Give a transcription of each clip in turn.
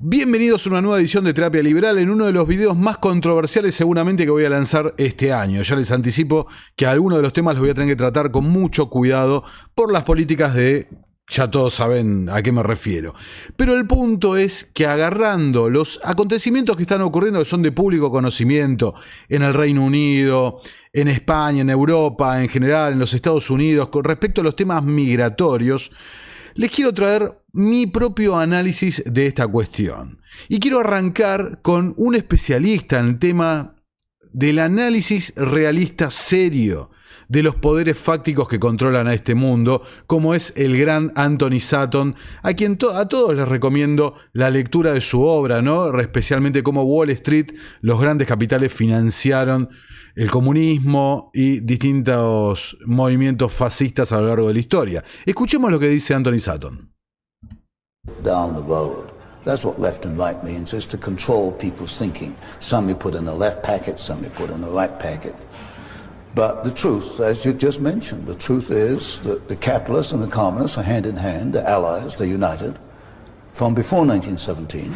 Bienvenidos a una nueva edición de Terapia Liberal en uno de los videos más controversiales seguramente que voy a lanzar este año. Ya les anticipo que algunos de los temas los voy a tener que tratar con mucho cuidado por las políticas de... Ya todos saben a qué me refiero. Pero el punto es que agarrando los acontecimientos que están ocurriendo, que son de público conocimiento en el Reino Unido, en España, en Europa, en general, en los Estados Unidos, con respecto a los temas migratorios, les quiero traer mi propio análisis de esta cuestión. Y quiero arrancar con un especialista en el tema del análisis realista serio de los poderes fácticos que controlan a este mundo, como es el gran Anthony Sutton, a quien a todos les recomiendo la lectura de su obra, ¿no? Especialmente cómo Wall Street, los grandes capitales financiaron el comunismo y distintos movimientos fascistas a lo largo de la historia. Escuchemos lo que dice Anthony Sutton. Down the road. That's what left and right means, is to control people's thinking. Some you put in the left packet, some you put in the right packet. But the truth, as you just mentioned, the truth is that the capitalists and the communists are hand in hand, they're allies, they're united. From before 1917,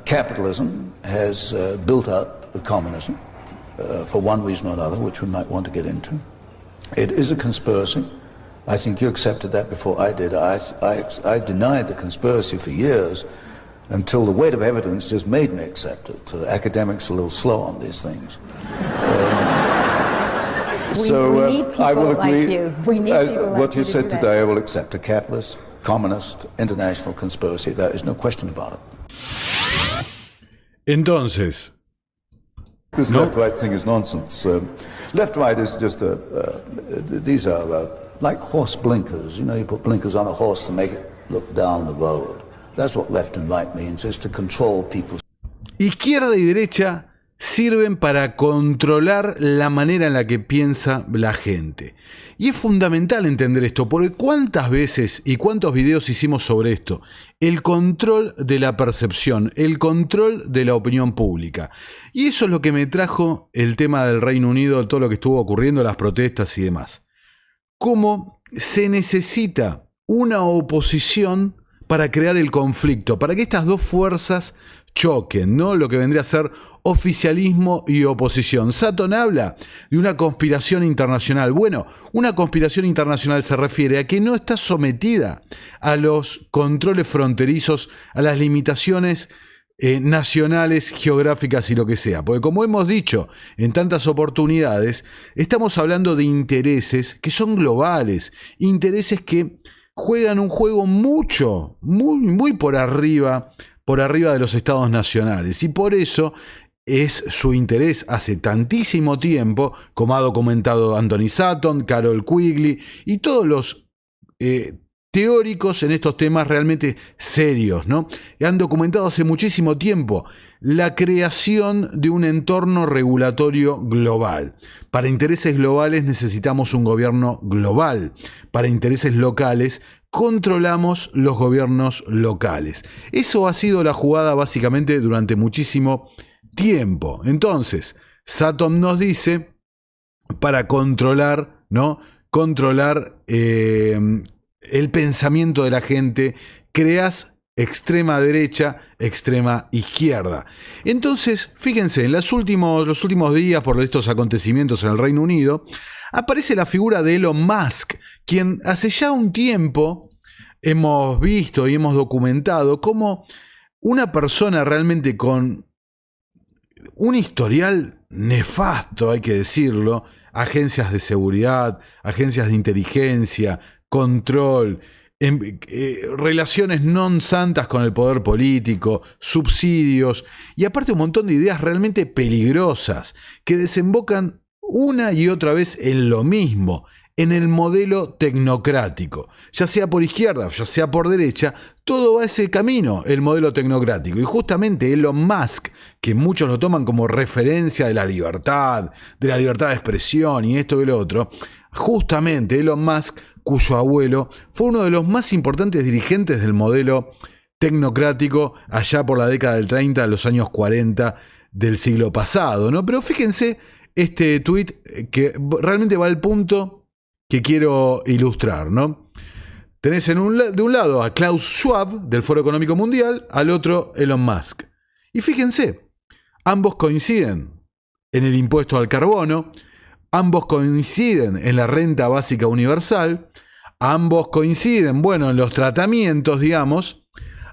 capitalism has built up the communism for one reason or another, which we might want to get into. It is a conspiracy. I think you accepted that before I did. I denied the conspiracy for years until the weight of evidence just made me accept it. Academics are a little slow on these things. We need people I will agree. Like you. We need people like what you to said do that. today, I will accept a capitalist, communist, international conspiracy. There is no question about it. Entonces, This left-right thing is nonsense. Left-right is just these are like horse blinkers. You know, you put blinkers on a horse to make it look down the road. That's what left and right means, is to control people's... izquierda y derecha sirven para controlar la manera en la que piensa la gente. Y es fundamental entender esto, porque cuántas veces y cuántos videos hicimos sobre esto. El control de la percepción, el control de la opinión pública. Y eso es lo que me trajo el tema del Reino Unido, todo lo que estuvo ocurriendo, las protestas y demás. Cómo se necesita una oposición para crear el conflicto, para que estas dos fuerzas choquen, ¿no? Lo que vendría a ser oficialismo y oposición. Sutton habla de una conspiración internacional. Bueno, una conspiración internacional se refiere a que no está sometida a los controles fronterizos, a las limitaciones nacionales, geográficas y lo que sea. Porque como hemos dicho en tantas oportunidades, estamos hablando de intereses que son globales, intereses que juegan un juego muy por arriba de los estados nacionales. Y por eso es su interés hace tantísimo tiempo, como ha documentado Anthony Sutton, Carol Quigley y todos los teóricos en estos temas realmente serios, ¿no? Han documentado hace muchísimo tiempo la creación de un entorno regulatorio global. Para intereses globales necesitamos un gobierno global. Para intereses locales controlamos los gobiernos locales. Eso ha sido la jugada básicamente durante muchísimo tiempo. Entonces, Sutton nos dice, para controlar, ¿no? Controlar el pensamiento de la gente, creas extrema derecha, extrema izquierda. Entonces, fíjense, en los últimos días, por estos acontecimientos en el Reino Unido, aparece la figura de Elon Musk, quien hace ya un tiempo hemos visto y hemos documentado como una persona realmente con un historial nefasto, hay que decirlo, agencias de seguridad, agencias de inteligencia, control, relaciones non santas con el poder político, subsidios y aparte un montón de ideas realmente peligrosas que desembocan una y otra vez en lo mismo, en el modelo tecnocrático, ya sea por izquierda o ya sea por derecha, todo va a ese camino, el modelo tecnocrático. Y justamente Elon Musk, que muchos lo toman como referencia de la libertad de expresión y esto y lo otro, justamente Elon Musk, cuyo abuelo fue uno de los más importantes dirigentes del modelo tecnocrático allá por la década del 30, los años 40 del siglo pasado, ¿no? Pero fíjense este tuit que realmente va al punto que quiero ilustrar, ¿no? tenés de un lado a Klaus Schwab, del Foro Económico Mundial, al otro Elon Musk. Y fíjense, ambos coinciden en el impuesto al carbono, ambos coinciden en la renta básica universal, ambos coinciden, en los tratamientos, digamos,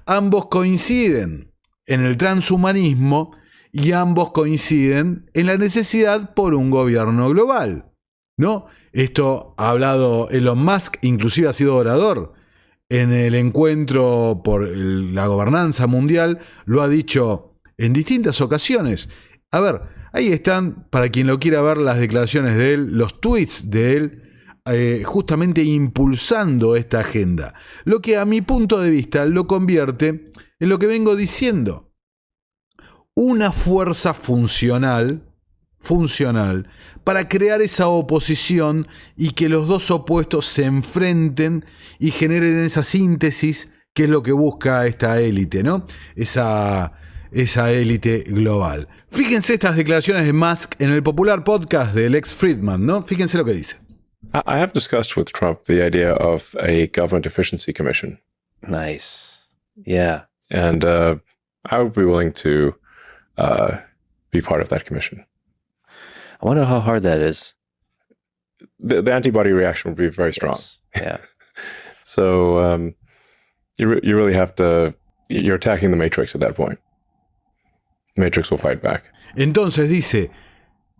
ambos coinciden en el transhumanismo y ambos coinciden en la necesidad por un gobierno global, ¿no? Esto ha hablado Elon Musk, inclusive ha sido orador en el encuentro por la gobernanza mundial, lo ha dicho en distintas ocasiones. A ver, ahí están, para quien lo quiera ver, las declaraciones de él, los tweets de él, justamente impulsando esta agenda. Lo que a mi punto de vista lo convierte en lo que vengo diciendo. Una fuerza funcional para crear esa oposición y que los dos opuestos se enfrenten y generen esa síntesis que es lo que busca esta élite, ¿no? Esa élite global. Fíjense estas declaraciones de Musk en el popular podcast de Lex Fridman, ¿no? Fíjense lo que dice. I have discussed with Trump the idea of a government efficiency commission. Nice. Yeah. And I would be willing to be part of that commission. I wonder how hard that is. The antibody reaction would be very strong. Yes. Yeah. So you really have to, you're attacking the Matrix at that point. The Matrix will fight back. Entonces dice,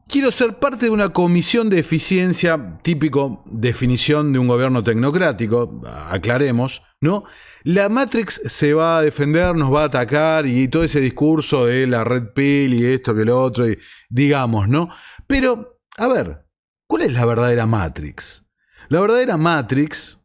quiero ser parte de una comisión de eficiencia, típico definición de un gobierno tecnocrático, aclaremos, ¿no? La Matrix se va a defender, nos va a atacar y todo ese discurso de la Red Pill y esto que lo otro, y digamos, ¿no? Pero, a ver, ¿cuál es la verdadera Matrix? La verdadera Matrix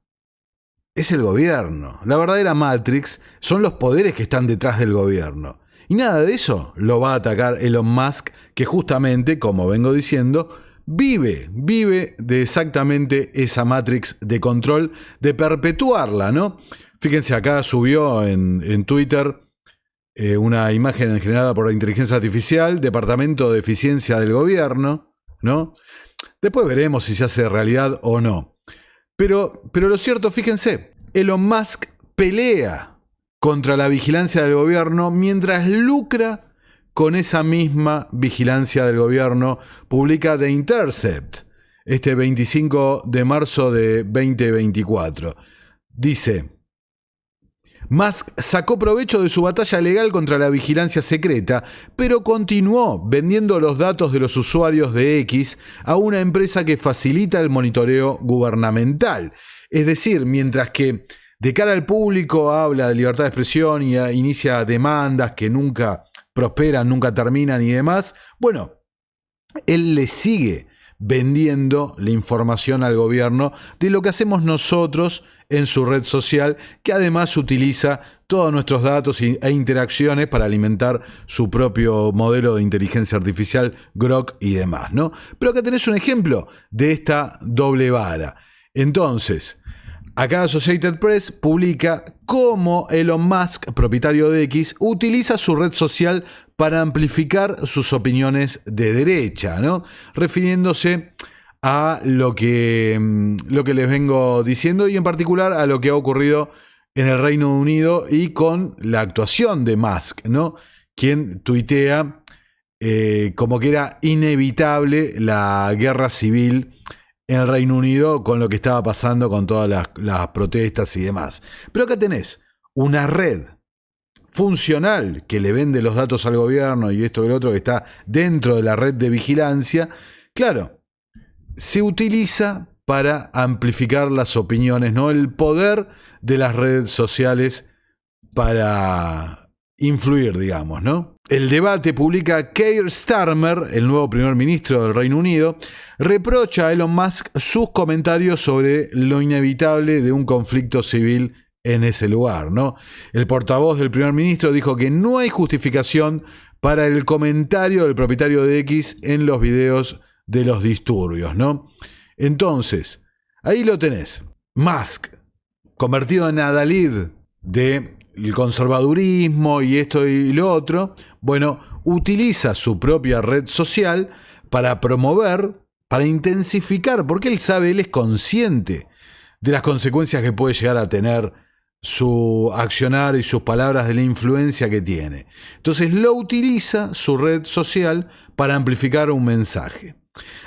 es el gobierno. La verdadera Matrix son los poderes que están detrás del gobierno. Y nada de eso lo va a atacar Elon Musk, que justamente, como vengo diciendo, vive de exactamente esa Matrix de control, de perpetuarla, ¿no? Fíjense, acá subió en Twitter una imagen generada por la inteligencia artificial, Departamento de Eficiencia del Gobierno, ¿no? Después veremos si se hace realidad o no. Pero lo cierto, fíjense, Elon Musk pelea contra la vigilancia del gobierno mientras lucra con esa misma vigilancia del gobierno. Publica The Intercept este 25 de marzo de 2024. Dice: Musk sacó provecho de su batalla legal contra la vigilancia secreta, pero continuó vendiendo los datos de los usuarios de X a una empresa que facilita el monitoreo gubernamental. Es decir, mientras que de cara al público habla de libertad de expresión y inicia demandas que nunca prosperan, nunca terminan y demás, bueno, él le sigue vendiendo la información al gobierno de lo que hacemos nosotros en su red social, que además utiliza todos nuestros datos e interacciones para alimentar su propio modelo de inteligencia artificial, Grok y demás, ¿no? Pero acá tenés un ejemplo de esta doble vara. Entonces, acá Associated Press publica cómo Elon Musk, propietario de X, utiliza su red social para amplificar sus opiniones de derecha, ¿no? Refiriéndose a lo que les vengo diciendo y en particular a lo que ha ocurrido en el Reino Unido y con la actuación de Musk, ¿no? Quien tuitea como que era inevitable la guerra civil en el Reino Unido con lo que estaba pasando con todas las protestas y demás. Pero acá tenés una red funcional que le vende los datos al gobierno y esto y lo otro que está dentro de la red de vigilancia. Claro, se utiliza para amplificar las opiniones, ¿no? El poder de las redes sociales para influir, digamos, ¿no? El Debate publica: Keir Starmer, el nuevo primer ministro del Reino Unido, reprocha a Elon Musk sus comentarios sobre lo inevitable de un conflicto civil en ese lugar, ¿no? El portavoz del primer ministro dijo que no hay justificación para el comentario del propietario de X en los videos de los disturbios, ¿no? Entonces, ahí lo tenés. Musk, convertido en adalid del conservadurismo y esto y lo otro, bueno, utiliza su propia red social para promover, para intensificar, porque él sabe, él es consciente de las consecuencias que puede llegar a tener su accionar y sus palabras, de la influencia que tiene. Entonces lo utiliza su red social para amplificar un mensaje.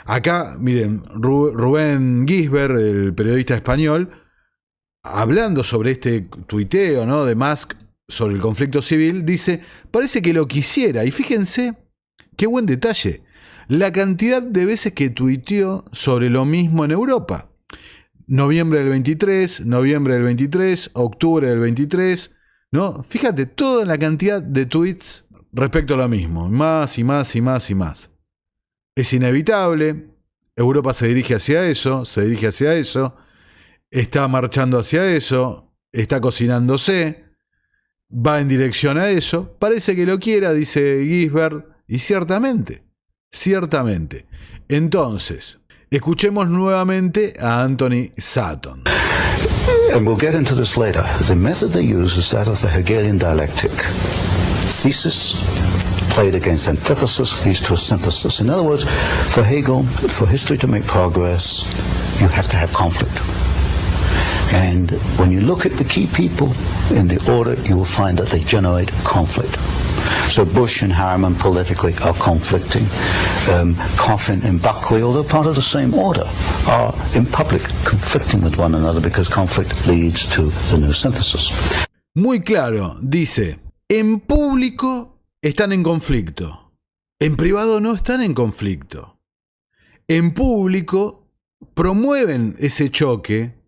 Acá, miren, Rubén Gisbert, el periodista español, hablando sobre este tuiteo, ¿no?, de Musk sobre el conflicto civil, dice: parece que lo quisiera. Y fíjense, qué buen detalle, la cantidad de veces que tuiteó sobre lo mismo en Europa. Noviembre del 23, noviembre del 23, octubre del 23, ¿no? Fíjate, toda la cantidad de tweets respecto a lo mismo, más y más y más y más. Es inevitable, Europa se dirige hacia eso, está marchando hacia eso, está cocinándose, va en dirección a eso, parece que lo quiera, dice Gisbert, y ciertamente. Entonces, escuchemos nuevamente a Anthony Sutton. And we'll get into this later. The method they use is that of the Hegelian dialectic. Thesis played against antithesis leads to a synthesis. In other words, for Hegel, for history to make progress, you have to have conflict. And when you look at the key people in the order, you will find that they generate conflict. So Bush and Harriman politically are conflicting. Coffin and Buckley, although part of the same order, are in public conflicting with one another because conflict leads to the new synthesis. Muy claro, dice, en público están en conflicto, en privado no están en conflicto. En público promueven ese choque,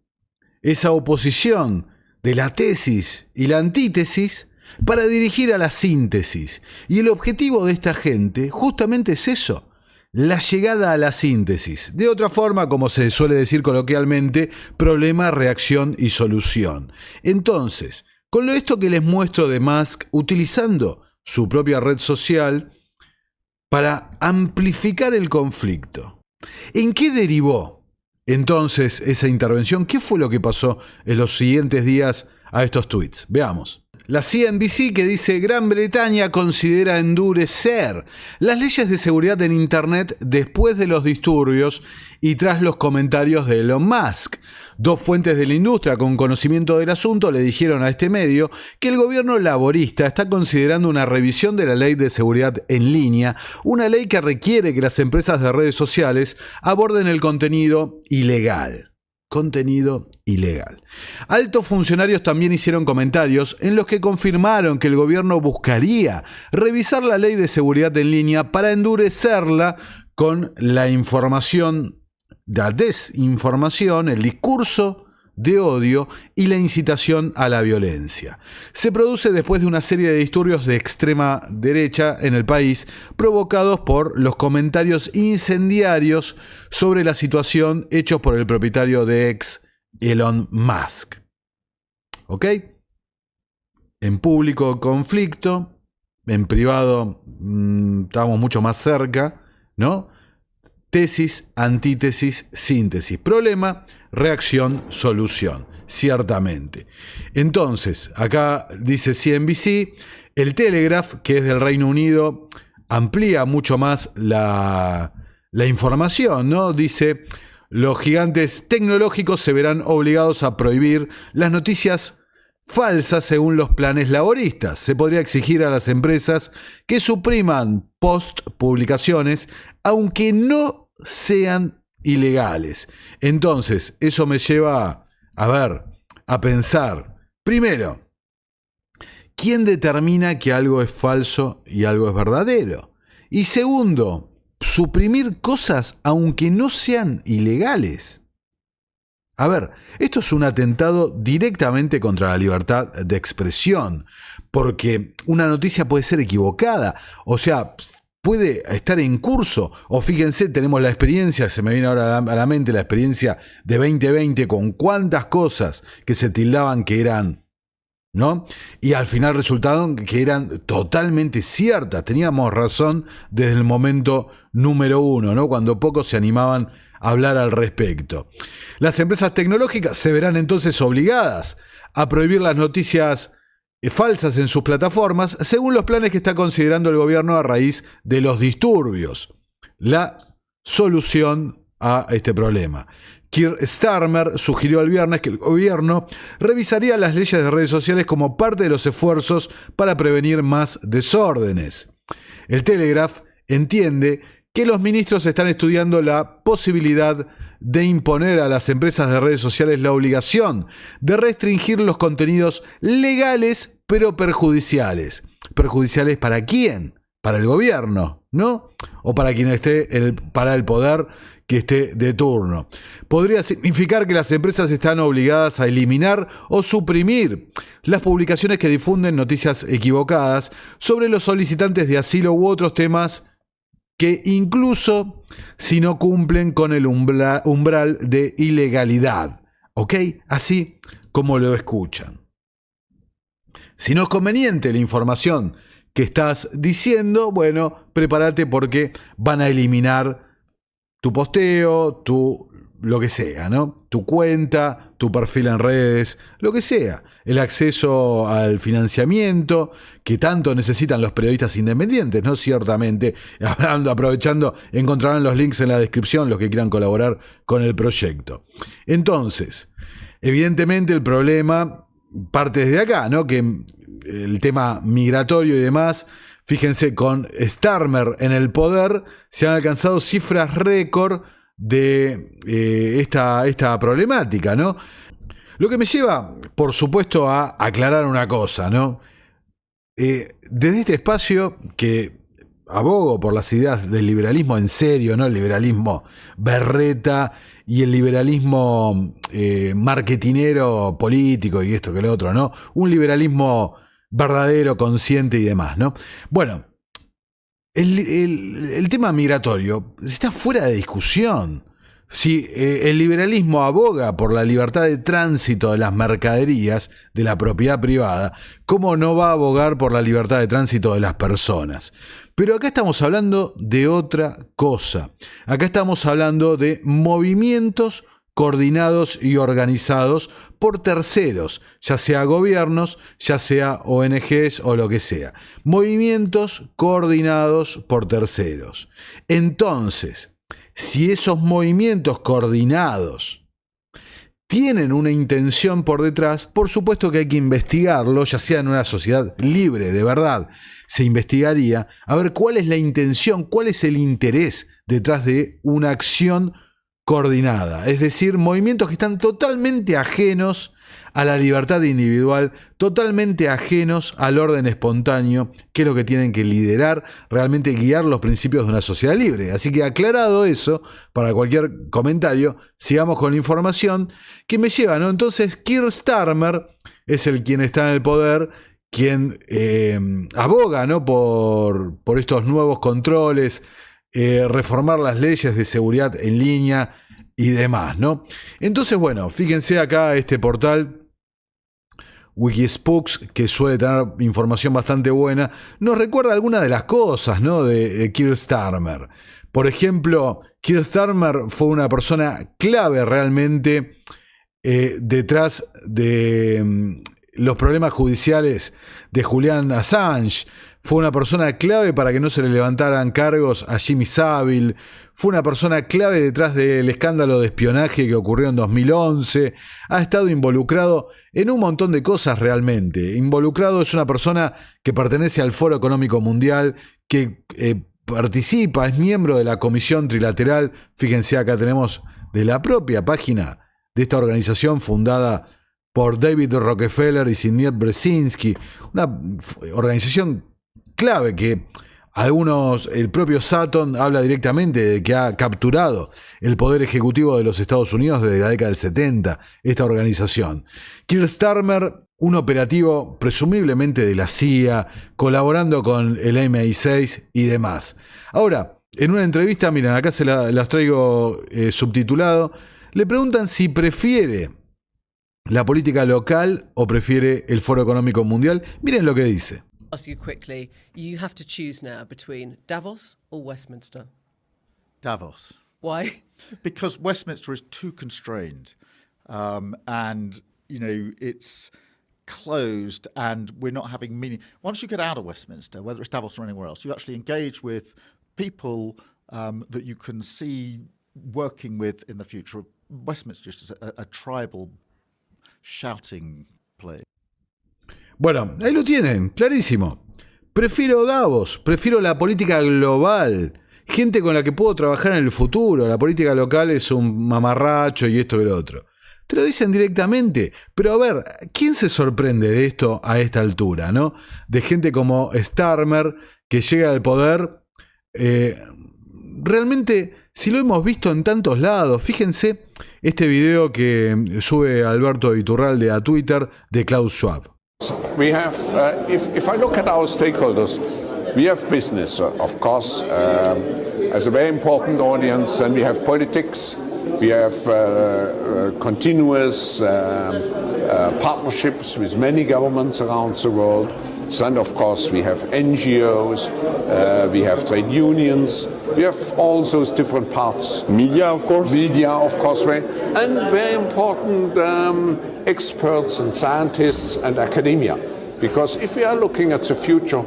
esa oposición de la tesis y la antítesis para dirigir a la síntesis. Y el objetivo de esta gente justamente es eso, la llegada a la síntesis. De otra forma, como se suele decir coloquialmente, problema, reacción y solución. Entonces, con esto que les muestro de Musk, utilizando su propia red social para amplificar el conflicto. ¿En qué derivó entonces esa intervención? ¿Qué fue lo que pasó en los siguientes días a estos tweets? Veamos. La CNBC, que dice: Gran Bretaña considera endurecer las leyes de seguridad en Internet después de los disturbios y tras los comentarios de Elon Musk. Dos fuentes de la industria con conocimiento del asunto le dijeron a este medio que el gobierno laborista está considerando una revisión de la ley de seguridad en línea, una ley que requiere que las empresas de redes sociales aborden el contenido ilegal. Altos funcionarios también hicieron comentarios en los que confirmaron que el gobierno buscaría revisar la ley de seguridad en línea para endurecerla con la información, la desinformación, el discurso de odio y la incitación a la violencia. Se produce después de una serie de disturbios de extrema derecha en el país, provocados por los comentarios incendiarios sobre la situación hechos por el propietario de X, Elon Musk. ¿Ok? En público conflicto, en privado estamos mucho más cerca, ¿no? Tesis, antítesis, síntesis. Problema, reacción, solución. Ciertamente. Entonces, acá dice CNBC, el Telegraph, que es del Reino Unido, amplía mucho más la información, ¿no? Dice, los gigantes tecnológicos se verán obligados a prohibir las noticias falsas según los planes laboristas. Se podría exigir a las empresas que supriman post-publicaciones, aunque no sean ilegales. Entonces, eso me lleva a pensar, primero, ¿quién determina que algo es falso y algo es verdadero? Y segundo, suprimir cosas aunque no sean ilegales. Esto es un atentado directamente contra la libertad de expresión, porque una noticia puede ser equivocada, o sea, puede estar en curso, o fíjense, tenemos la experiencia, se me viene ahora a la mente la experiencia de 2020 con cuántas cosas que se tildaban que eran, ¿no? Y al final resultaron que eran totalmente ciertas, teníamos razón desde el momento número 1, ¿no? Cuando pocos se animaban a hablar al respecto. Las empresas tecnológicas se verán entonces obligadas a prohibir las noticias falsas en sus plataformas, según los planes que está considerando el gobierno a raíz de los disturbios. La solución a este problema. Keir Starmer sugirió el viernes que el gobierno revisaría las leyes de redes sociales como parte de los esfuerzos para prevenir más desórdenes. El Telegraph entiende que los ministros están estudiando la posibilidad de imponer a las empresas de redes sociales la obligación de restringir los contenidos legales pero perjudiciales. ¿Perjudiciales para quién? Para el gobierno, ¿no? O para quien esté para el poder que esté de turno. Podría significar que las empresas están obligadas a eliminar o suprimir las publicaciones que difunden noticias equivocadas sobre los solicitantes de asilo u otros temas que incluso si no cumplen con el umbral de ilegalidad. ¿Ok? Así como lo escuchan. Si no es conveniente la información que estás diciendo, bueno, prepárate porque van a eliminar tu posteo, lo que sea, ¿no? Tu cuenta, tu perfil en redes, lo que sea. El acceso al financiamiento que tanto necesitan los periodistas independientes, ¿no? Ciertamente, aprovechando, encontrarán los links en la descripción los que quieran colaborar con el proyecto. Entonces, evidentemente el problema parte desde acá, ¿no? Que el tema migratorio y demás, fíjense, con Starmer en el poder, se han alcanzado cifras récord de esta problemática, ¿no? Lo que me lleva, por supuesto, a aclarar una cosa, ¿no? Desde este espacio que abogo por las ideas del liberalismo en serio, ¿no? El liberalismo berreta y el liberalismo marketinero político y esto que lo otro, ¿no? Un liberalismo verdadero, consciente y demás, ¿no? Bueno, el tema migratorio está fuera de discusión. Si el liberalismo aboga por la libertad de tránsito de las mercaderías, de la propiedad privada, ¿cómo no va a abogar por la libertad de tránsito de las personas? Pero acá estamos hablando de otra cosa. Acá estamos hablando de movimientos coordinados y organizados por terceros, ya sea gobiernos, ya sea ONGs o lo que sea. Movimientos coordinados por terceros. Entonces, si esos movimientos coordinados tienen una intención por detrás, por supuesto que hay que investigarlo, ya sea en una sociedad libre, de verdad, se investigaría a ver cuál es la intención, cuál es el interés detrás de una acción coordinada. Es decir, movimientos que están totalmente ajenos a la libertad individual, totalmente ajenos al orden espontáneo, que es lo que tienen que liderar, realmente guiar los principios de una sociedad libre. Así que aclarado eso, para cualquier comentario, sigamos con la información que me lleva, ¿no? Entonces, Keir Starmer es quien está en el poder, quien aboga, ¿no? por estos nuevos controles, reformar las leyes de seguridad en línea y demás, ¿no? Entonces, bueno, fíjense acá este portal Wikispooks, que suele tener información bastante buena, nos recuerda algunas de las cosas, ¿no? de Keir Starmer. Por ejemplo, Keir Starmer fue una persona clave realmente detrás de los problemas judiciales de Julian Assange. Fue una persona clave para que no se le levantaran cargos a Jimmy Savile. Fue una persona clave detrás del escándalo de espionaje que ocurrió en 2011. Ha estado involucrado en un montón de cosas realmente. Involucrado es una persona que pertenece al Foro Económico Mundial, que participa, es miembro de la Comisión Trilateral. Fíjense, acá tenemos de la propia página de esta organización fundada por David Rockefeller y Zbigniew Brzezinski. Una organización clave que el propio Sutton habla directamente de que ha capturado el poder ejecutivo de los Estados Unidos desde la década del 70, esta organización. Keir Starmer, un operativo presumiblemente de la CIA, colaborando con el MI6 y demás. Ahora, en una entrevista, miren, acá se las traigo subtitulado, le preguntan si prefiere la política local o prefiere el Foro Económico Mundial. Miren lo que dice. Ask you quickly, you have to choose now between Davos or Westminster. Davos. Why? Because Westminster is too constrained, and it's closed, and we're not having meaning. Once you get out of Westminster, whether it's Davos or anywhere else, you actually engage with people that you can see working with in the future, Westminster is a tribal shouting place. Bueno, ahí lo tienen, clarísimo. Prefiero Davos, prefiero la política global, gente con la que puedo trabajar en el futuro. La política local es un mamarracho y esto y lo otro. Te lo dicen directamente, pero a ver, ¿quién se sorprende de esto a esta altura, no? De gente como Starmer que llega al poder. Realmente, si lo hemos visto en tantos lados, fíjense este video que sube Alberto Iturralde a Twitter de Klaus Schwab. We have, if I look at our stakeholders, we have business, of course, as a very important audience, and we have politics, we have continuous partnerships with many governments around the world. And of course, we have NGOs, we have trade unions, we have all those different parts. Media, of course. Media, of course, right? And very important experts and scientists and academia. Because if we are looking at the future,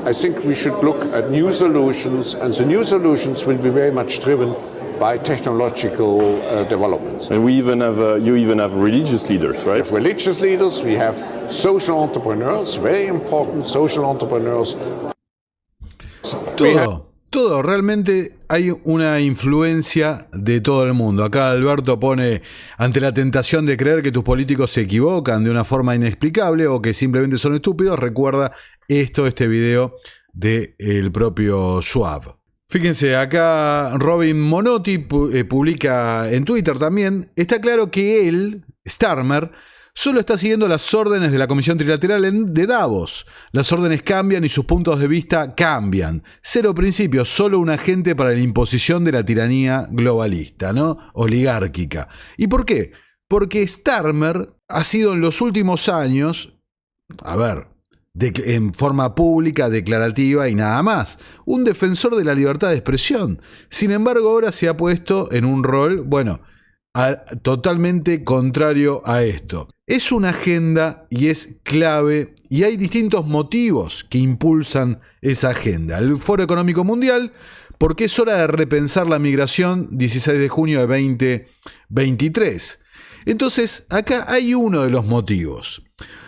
I think we should look at new solutions, and the new solutions will be very much driven by technological developments. And we even have, you even have religious leaders, right? We have religious leaders, we have social entrepreneurs, very important social entrepreneurs. Todo, realmente hay una influencia de todo el mundo. Acá Alberto pone, ante la tentación de creer que tus políticos se equivocan de una forma inexplicable o que simplemente son estúpidos, recuerda este video del propio Schwab. Fíjense, acá Robin Monotti publica en Twitter también, está claro que él, Starmer, solo está siguiendo las órdenes de la Comisión Trilateral de Davos. Las órdenes cambian y sus puntos de vista cambian. Cero principios, solo un agente para la imposición de la tiranía globalista, ¿no? Oligárquica. ¿Y por qué? Porque Starmer ha sido en los últimos años, en forma pública, declarativa y nada más, un defensor de la libertad de expresión. Sin embargo, ahora se ha puesto en un rol, totalmente contrario a esto. Es una agenda y es clave, y hay distintos motivos que impulsan esa agenda. El Foro Económico Mundial, porque es hora de repensar la migración, 16 de junio de 2023. Entonces, acá hay uno de los motivos.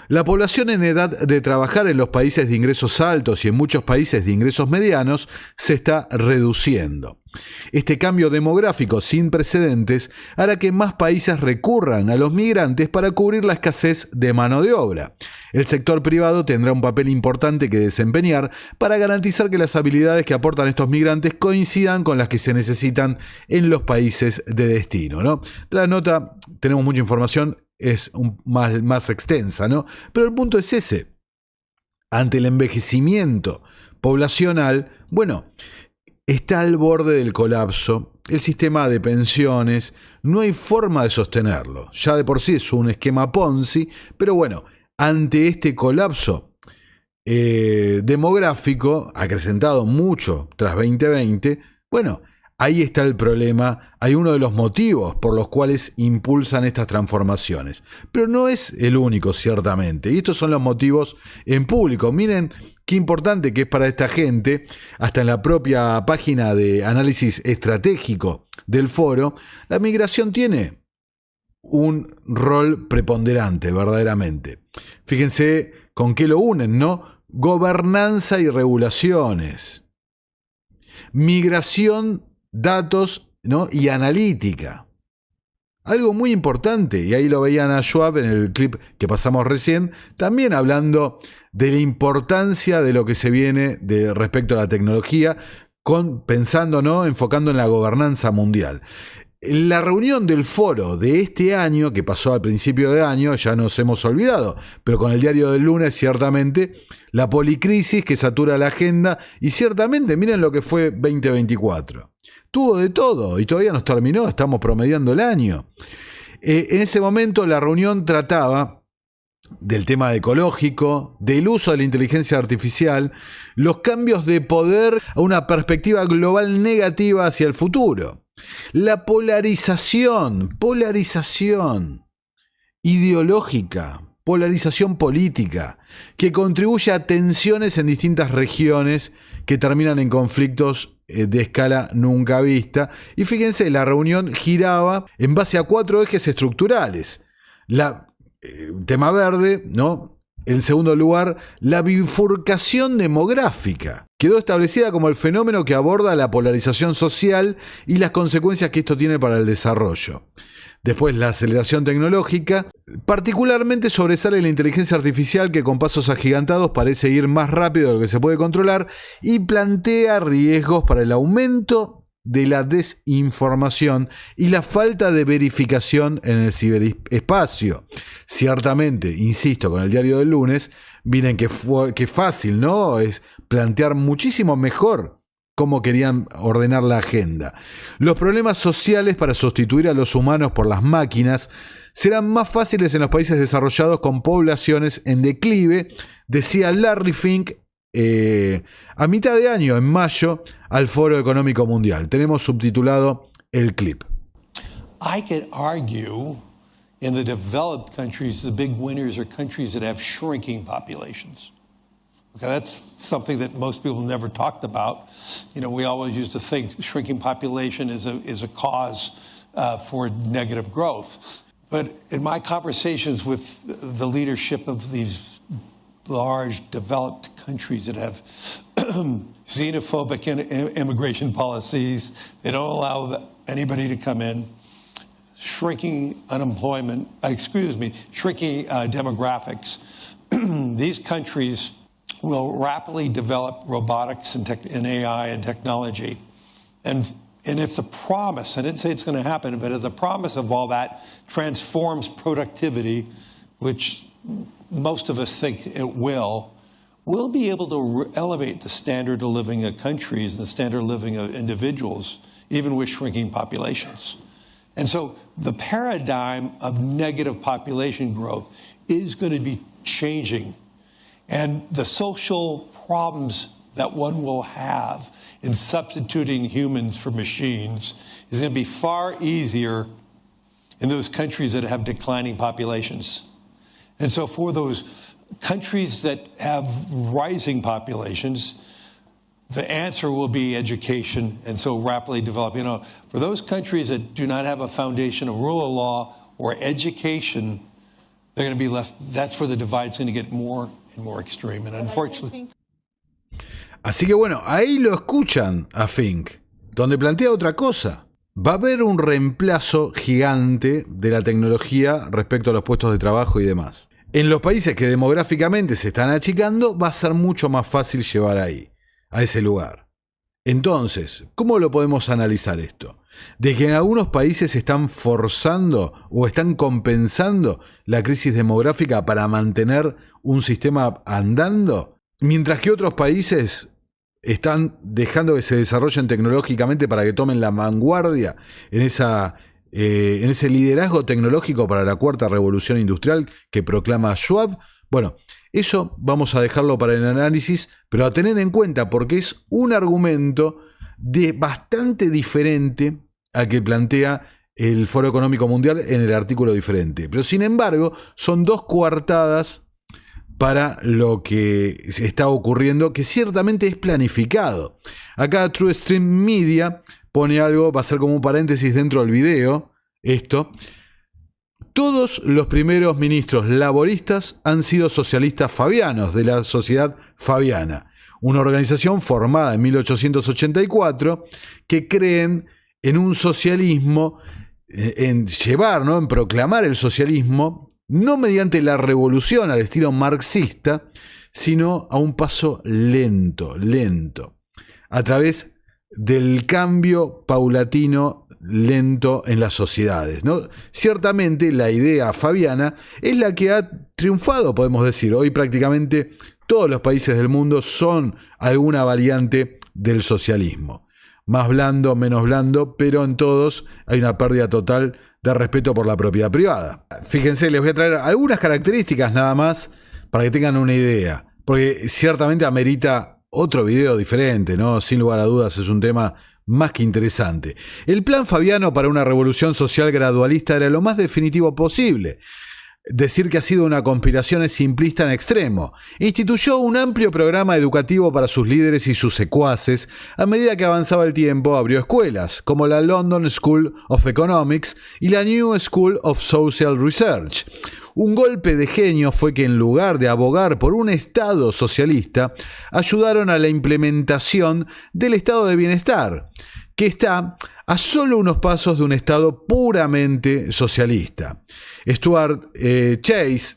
La población en edad de trabajar en los países de ingresos altos y en muchos países de ingresos medianos se está reduciendo. Este cambio demográfico sin precedentes hará que más países recurran a los migrantes para cubrir la escasez de mano de obra. El sector privado tendrá un papel importante que desempeñar para garantizar que las habilidades que aportan estos migrantes coincidan con las que se necesitan en los países de destino, ¿no? La nota, tenemos mucha información, es más extensa, ¿no? Pero el punto es ese. Ante el envejecimiento poblacional, está al borde del colapso. El sistema de pensiones, no hay forma de sostenerlo. Ya de por sí es un esquema Ponzi, pero ante este colapso demográfico, acrecentado mucho tras 2020, ahí está el problema, hay uno de los motivos por los cuales impulsan estas transformaciones. Pero no es el único, ciertamente. Y estos son los motivos en público. Miren qué importante que es para esta gente, hasta en la propia página de análisis estratégico del foro, la migración tiene un rol preponderante, verdaderamente. Fíjense con qué lo unen, ¿no? Gobernanza y regulaciones. Migración, datos, ¿no? Y analítica. Algo muy importante, y ahí lo veían a Schwab en el clip que pasamos recién, también hablando de la importancia de lo que se viene respecto a la tecnología, pensando, ¿no? Enfocando en la gobernanza mundial. La reunión del foro de este año, que pasó al principio de año, ya nos hemos olvidado, pero con el diario del lunes, ciertamente, la policrisis que satura la agenda, y ciertamente, miren lo que fue 2024. Tuvo de todo, y todavía no terminó, estamos promediando el año. En ese momento la reunión trataba del tema ecológico, del uso de la inteligencia artificial, los cambios de poder a una perspectiva global negativa hacia el futuro. La polarización ideológica, polarización política, que contribuye a tensiones en distintas regiones que terminan en conflictos de escala nunca vista. Y fíjense, la reunión giraba en base a 4 ejes estructurales. Tema verde, ¿no? En segundo lugar, la bifurcación demográfica. Quedó establecida como el fenómeno que aborda la polarización social y las consecuencias que esto tiene para el desarrollo. Después, la aceleración tecnológica. Particularmente sobresale la inteligencia artificial, que con pasos agigantados parece ir más rápido de lo que se puede controlar y plantea riesgos para el aumento de la desinformación y la falta de verificación en el ciberespacio. Ciertamente, insisto, con el diario del lunes, miren que fácil, ¿no? Es plantear muchísimo mejor cómo querían ordenar la agenda. Los problemas sociales para sustituir a los humanos por las máquinas serán más fáciles en los países desarrollados con poblaciones en declive, decía Larry Fink a mitad de año, en mayo, al Foro Económico Mundial. Tenemos subtitulado el clip. I could argue in the developed countries, the big winners are countries that have shrinking populations. Okay, that's something that most people never talked about. You know, we always used to think shrinking population is a cause for negative growth. But in my conversations with the leadership of these large developed countries that have xenophobic immigration policies, they don't allow anybody to come in, shrinking unemployment, shrinking demographics, these countries will rapidly develop robotics and AI and technology. And if the promise, I didn't say it's going to happen, but if the promise of all that transforms productivity, which most of us think it will, we'll be able to elevate the standard of living of countries and the standard of living of individuals, even with shrinking populations. And so the paradigm of negative population growth is going to be changing. And the social problems that one will have in substituting humans for machines is going to be far easier in those countries that have declining populations. And so for those countries that have rising populations, the answer will be education, and so rapidly develop. You know, for those countries that do not have a foundation of rule of law or education, they're going to be left. That's where the divide's going to get more and more extreme. And unfortunately. Así que bueno, ahí lo escuchan a Fink, donde plantea otra cosa. Va a haber un reemplazo gigante de la tecnología respecto a los puestos de trabajo y demás. En los países que demográficamente se están achicando, va a ser mucho más fácil llevar ahí, a ese lugar. Entonces, ¿cómo lo podemos analizar esto? ¿De que en algunos países están forzando o están compensando la crisis demográfica para mantener un sistema andando? Mientras que otros países están dejando que se desarrollen tecnológicamente para que tomen la vanguardia en ese liderazgo tecnológico para la cuarta revolución industrial que proclama Schwab. Bueno, eso vamos a dejarlo para el análisis, pero a tener en cuenta porque es un argumento bastante diferente al que plantea el Foro Económico Mundial en el artículo diferente. Pero sin embargo, son dos coartadas para lo que está ocurriendo, que ciertamente es planificado. Acá True Stream Media pone algo, va a ser como un paréntesis dentro del video, esto. Todos los primeros ministros laboristas han sido socialistas fabianos de la Sociedad Fabiana, una organización formada en 1884 que creen en un socialismo, en llevar, ¿no?, en proclamar el socialismo, no mediante la revolución al estilo marxista, sino a un paso lento, a través del cambio paulatino, lento en las sociedades, ¿no? Ciertamente la idea fabiana es la que ha triunfado, podemos decir. Hoy prácticamente todos los países del mundo son alguna variante del socialismo. Más blando, menos blando, pero en todos hay una pérdida total de respeto por la propiedad privada. Fíjense, les voy a traer algunas características nada más para que tengan una idea, porque ciertamente amerita otro video diferente, ¿no? Sin lugar a dudas es un tema más que interesante. El plan fabiano para una revolución social gradualista era lo más definitivo posible. Decir que ha sido una conspiración es simplista en extremo. Instituyó un amplio programa educativo para sus líderes y sus secuaces. A medida que avanzaba el tiempo, abrió escuelas, como la London School of Economics y la New School of Social Research. Un golpe de genio fue que en lugar de abogar por un Estado socialista, ayudaron a la implementación del Estado de Bienestar, que está a solo unos pasos de un Estado puramente socialista. Stuart Chase,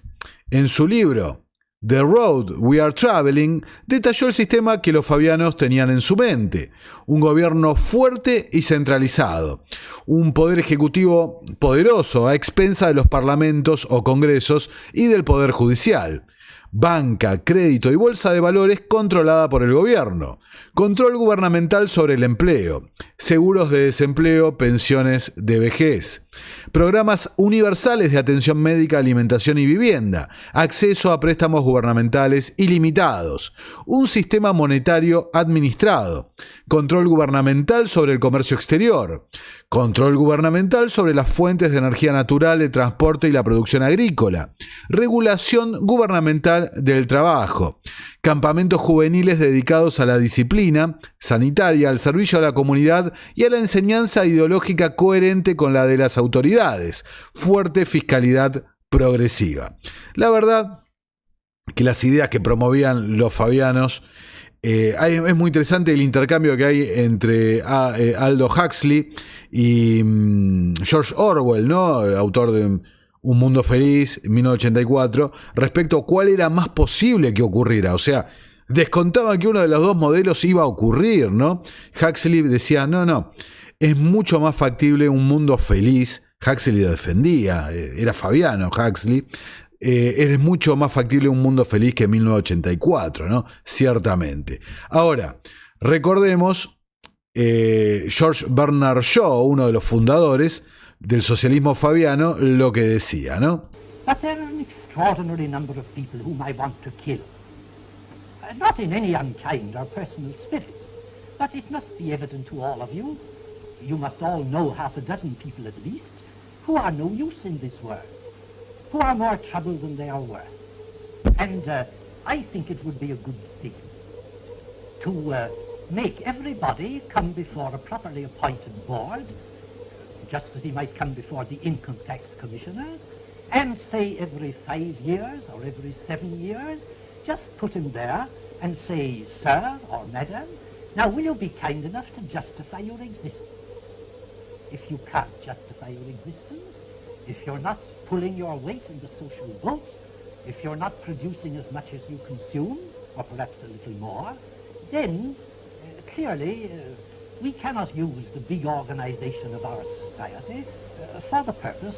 en su libro The Road We Are Traveling, detalló el sistema que los fabianos tenían en su mente: un gobierno fuerte y centralizado, un poder ejecutivo poderoso a expensa de los parlamentos o congresos y del poder judicial, banca, crédito y bolsa de valores controlada por el gobierno, control gubernamental sobre el empleo, seguros de desempleo, pensiones de vejez, programas universales de atención médica, alimentación y vivienda, acceso a préstamos gubernamentales ilimitados, un sistema monetario administrado, control gubernamental sobre el comercio exterior, control gubernamental sobre las fuentes de energía natural, el transporte y la producción agrícola, regulación gubernamental del trabajo, campamentos juveniles dedicados a la disciplina sanitaria, al servicio a la comunidad y a la enseñanza ideológica coherente con la de las autoridades, fuerte fiscalidad progresiva. La verdad que las ideas que promovían los fabianos, es muy interesante el intercambio que hay entre Aldo Huxley y George Orwell, ¿no? El autor de Un Mundo Feliz, 1984, respecto a cuál era más posible que ocurriera. O sea, descontaban que uno de los dos modelos iba a ocurrir, ¿no? Huxley decía, no, es mucho más factible un mundo feliz. Huxley lo defendía, era fabiano Huxley. Es mucho más factible un mundo feliz que 1984, ¿no? Ciertamente. Ahora, recordemos George Bernard Shaw, uno de los fundadores del socialismo fabiano, lo que decía, ¿no? But there are an extraordinary number of people whom I want to kill. Not in any unkind or personal spirit, but it must be evident to all of you. You must all know half a dozen people at least who are no use in this world, who are more trouble than they are worth. And I think it would be a good thing to make everybody come before a properly appointed board, just as he might come before the income tax commissioners, and say every 5 years or every 7 years, just put him there and say, sir or madam, now will you be kind enough to justify your existence? If you can't justify your existence, if you're not pulling your weight in the social boat, if you're not producing as much as you consume, or perhaps a little more, then clearly we cannot use the big organization of our society for the purpose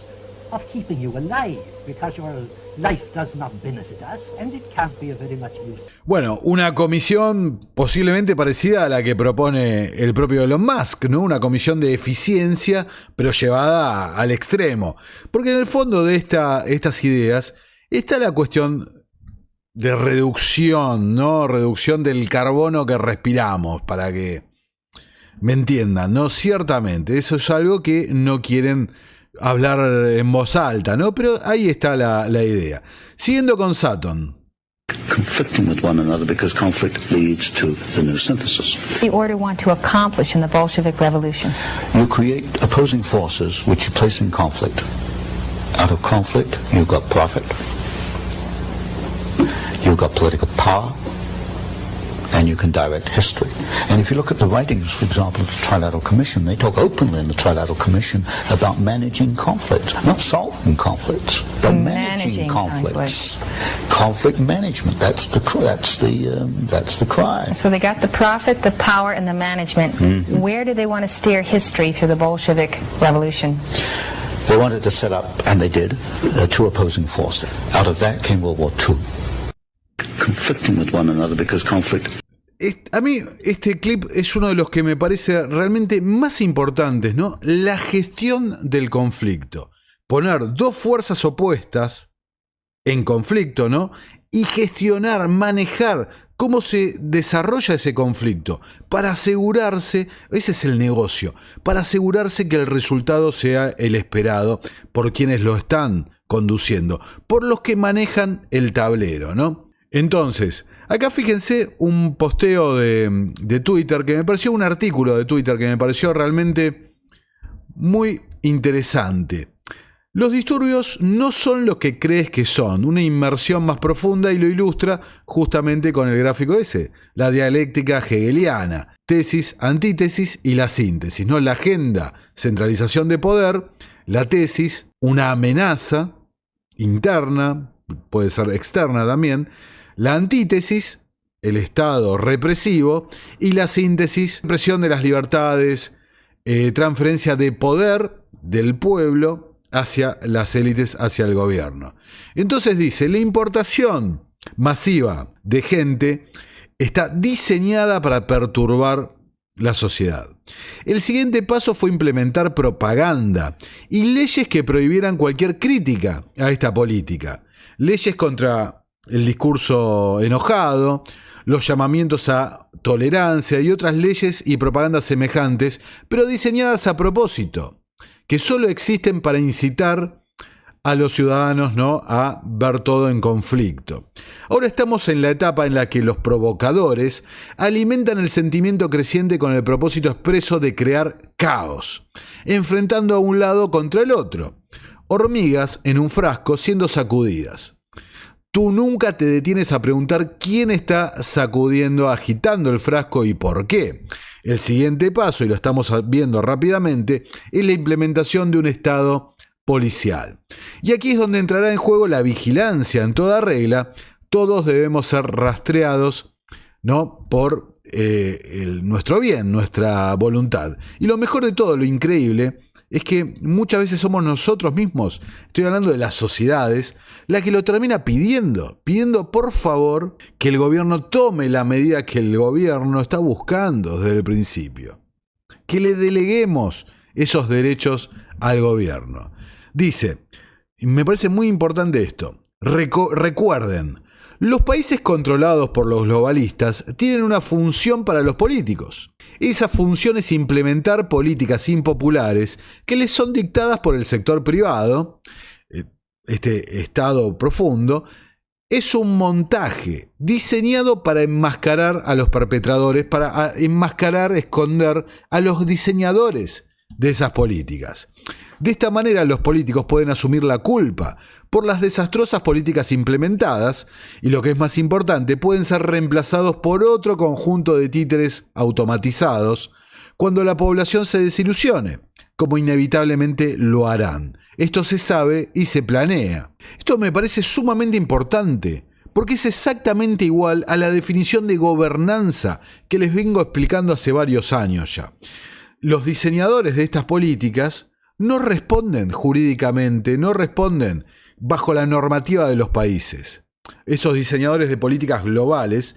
of keeping you alive, because your life does not benefit us and it can't be of very much use. Bueno, una comisión posiblemente parecida a la que propone el propio Elon Musk, ¿no? Una comisión de eficiencia, pero llevada al extremo. Porque en el fondo de estas ideas está la cuestión de reducción, ¿no? Reducción del carbono que respiramos, para que me entiendan, ¿no? Ciertamente, eso es algo que no quieren hablar en voz alta, ¿no? Pero ahí está la idea. Siguiendo con Sutton. Conflicting with one another because conflict leads to the new synthesis. The order want to accomplish in the Bolshevik Revolution? You create opposing forces which you place in conflict. Out of conflict, you've got profit. You've got political power. And you can direct history. And if you look at the writings, for example, of the Trilateral Commission, they talk openly in the Trilateral Commission about managing conflicts, not solving conflicts, but managing conflicts. Conflict management. That's the cry. So they got the profit, the power, and the management. Mm-hmm. Where do they want to steer history through the Bolshevik Revolution? They wanted to set up, and they did, two opposing forces. Out of that came World War II. Conflicting with one another because conflict. A mí este clip es uno de los que me parece realmente más importantes, ¿no? La gestión del conflicto. Poner dos fuerzas opuestas en conflicto, ¿no? Y gestionar, manejar cómo se desarrolla ese conflicto para asegurarse, ese es el negocio, para asegurarse que el resultado sea el esperado por quienes lo están conduciendo, por los que manejan el tablero, ¿no? Entonces, acá fíjense un posteo de Twitter que me pareció, un artículo de Twitter que me pareció realmente muy interesante. Los disturbios no son lo que crees que son, una inmersión más profunda, y lo ilustra justamente con el gráfico ese, la dialéctica hegeliana, tesis, antítesis y la síntesis, ¿no? La agenda, centralización de poder, la tesis, una amenaza interna, puede ser externa también, la antítesis, el Estado represivo, y la síntesis, represión de las libertades, transferencia de poder del pueblo hacia las élites, hacia el gobierno. Entonces dice, la importación masiva de gente está diseñada para perturbar la sociedad. El siguiente paso fue implementar propaganda y leyes que prohibieran cualquier crítica a esta política. Leyes contra el discurso enojado, los llamamientos a tolerancia y otras leyes y propagandas semejantes, pero diseñadas a propósito, que solo existen para incitar a los ciudadanos, ¿no?, a ver todo en conflicto. Ahora estamos en la etapa en la que los provocadores alimentan el sentimiento creciente con el propósito expreso de crear caos, enfrentando a un lado contra el otro, hormigas en un frasco siendo sacudidas. Tú nunca te detienes a preguntar quién está sacudiendo, agitando el frasco y por qué. El siguiente paso, y lo estamos viendo rápidamente, es la implementación de un Estado policial. Y aquí es donde entrará en juego la vigilancia en toda regla. Todos debemos ser rastreados, ¿no?, por nuestro bien, nuestra voluntad. Y lo mejor de todo, lo increíble, es que muchas veces somos nosotros mismos, estoy hablando de las sociedades, la que lo termina pidiendo por favor que el gobierno tome la medida que el gobierno está buscando desde el principio. Que le deleguemos esos derechos al gobierno. Dice, y me parece muy importante esto, recuerden, los países controlados por los globalistas tienen una función para los políticos. Esa función es implementar políticas impopulares que les son dictadas por el sector privado. Este Estado profundo es un montaje diseñado para enmascarar a los perpetradores, para enmascarar, esconder a los diseñadores de esas políticas. De esta manera los políticos pueden asumir la culpa por las desastrosas políticas implementadas y, lo que es más importante, pueden ser reemplazados por otro conjunto de títeres automatizados cuando la población se desilusione, como inevitablemente lo harán. Esto se sabe y se planea. Esto me parece sumamente importante, porque es exactamente igual a la definición de gobernanza que les vengo explicando hace varios años ya. Los diseñadores de estas políticas no responden jurídicamente, no responden bajo la normativa de los países. Esos diseñadores de políticas globales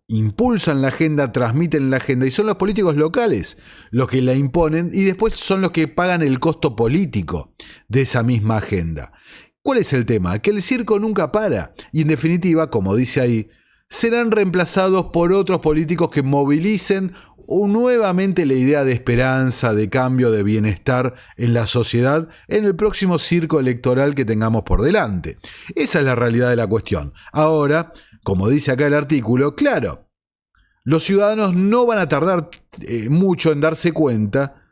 impulsan la agenda, transmiten la agenda, y son los políticos locales los que la imponen y después son los que pagan el costo político de esa misma agenda. ¿Cuál es el tema? Que el circo nunca para y, en definitiva, como dice ahí, serán reemplazados por otros políticos que movilicen nuevamente la idea de esperanza, de cambio, de bienestar en la sociedad en el próximo circo electoral que tengamos por delante. Esa es la realidad de la cuestión. Ahora, como dice acá el artículo, claro, los ciudadanos no van a tardar mucho en darse cuenta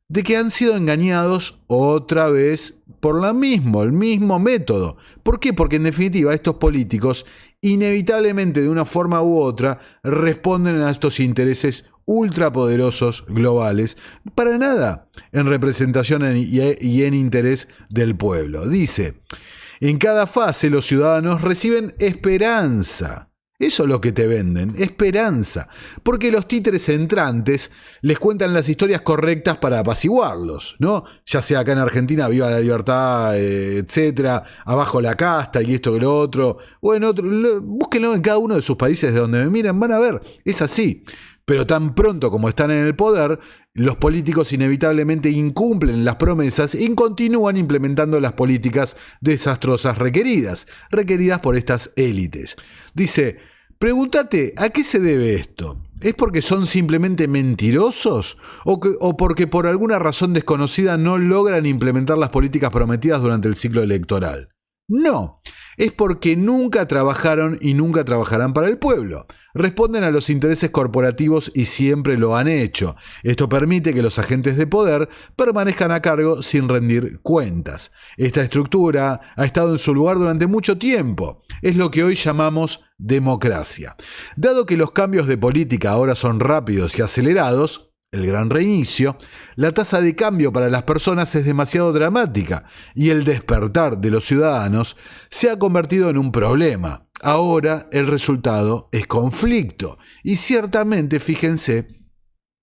de que han sido engañados otra vez por el mismo método. ¿Por qué? Porque en definitiva estos políticos inevitablemente de una forma u otra responden a estos intereses ultrapoderosos globales, para nada en representación y en interés del pueblo. Dice, en cada fase los ciudadanos reciben esperanza. Eso es lo que te venden, esperanza, porque los títeres entrantes les cuentan las historias correctas para apaciguarlos, ¿no? Ya sea acá en Argentina, viva la libertad, etcétera, abajo la casta y esto que lo otro, o en otro, búsquenlo en cada uno de sus países de donde me miran, van a ver, es así. Pero tan pronto como están en el poder, los políticos inevitablemente incumplen las promesas y continúan implementando las políticas desastrosas requeridas por estas élites. Dice, pregúntate, ¿a qué se debe esto? ¿Es porque son simplemente mentirosos? ¿O porque por alguna razón desconocida no logran implementar las políticas prometidas durante el ciclo electoral? No, es porque nunca trabajaron y nunca trabajarán para el pueblo. Responden a los intereses corporativos y siempre lo han hecho. Esto permite que los agentes de poder permanezcan a cargo sin rendir cuentas. Esta estructura ha estado en su lugar durante mucho tiempo. Es lo que hoy llamamos democracia. Dado que los cambios de política ahora son rápidos y acelerados, el gran reinicio, la tasa de cambio para las personas es demasiado dramática y el despertar de los ciudadanos se ha convertido en un problema. Ahora el resultado es conflicto y ciertamente, fíjense,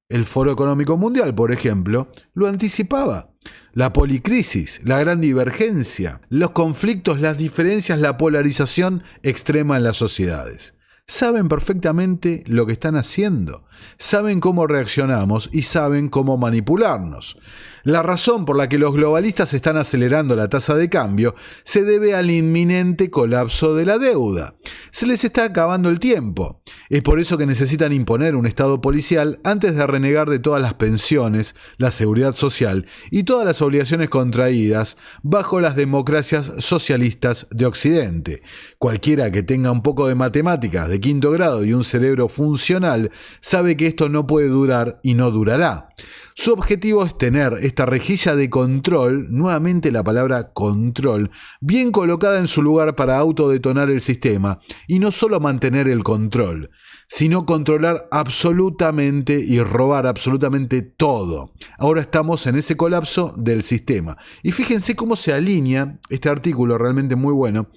el Foro Económico Mundial, por ejemplo, lo anticipaba. La policrisis, la gran divergencia, los conflictos, las diferencias, la polarización extrema en las sociedades. Saben perfectamente lo que están haciendo, saben cómo reaccionamos y saben cómo manipularnos. La razón por la que los globalistas están acelerando la tasa de cambio se debe al inminente colapso de la deuda. Se les está acabando el tiempo. Es por eso que necesitan imponer un estado policial antes de renegar de todas las pensiones, la seguridad social y todas las obligaciones contraídas bajo las democracias socialistas de Occidente. Cualquiera que tenga un poco de matemáticas de quinto grado y un cerebro funcional sabe que esto no puede durar y no durará. Su objetivo es tener esta rejilla de control, nuevamente la palabra control, bien colocada en su lugar para autodetonar el sistema y no solo mantener el control, sino controlar absolutamente y robar absolutamente todo. Ahora estamos en ese colapso del sistema. Y fíjense cómo se alinea este artículo, realmente muy bueno.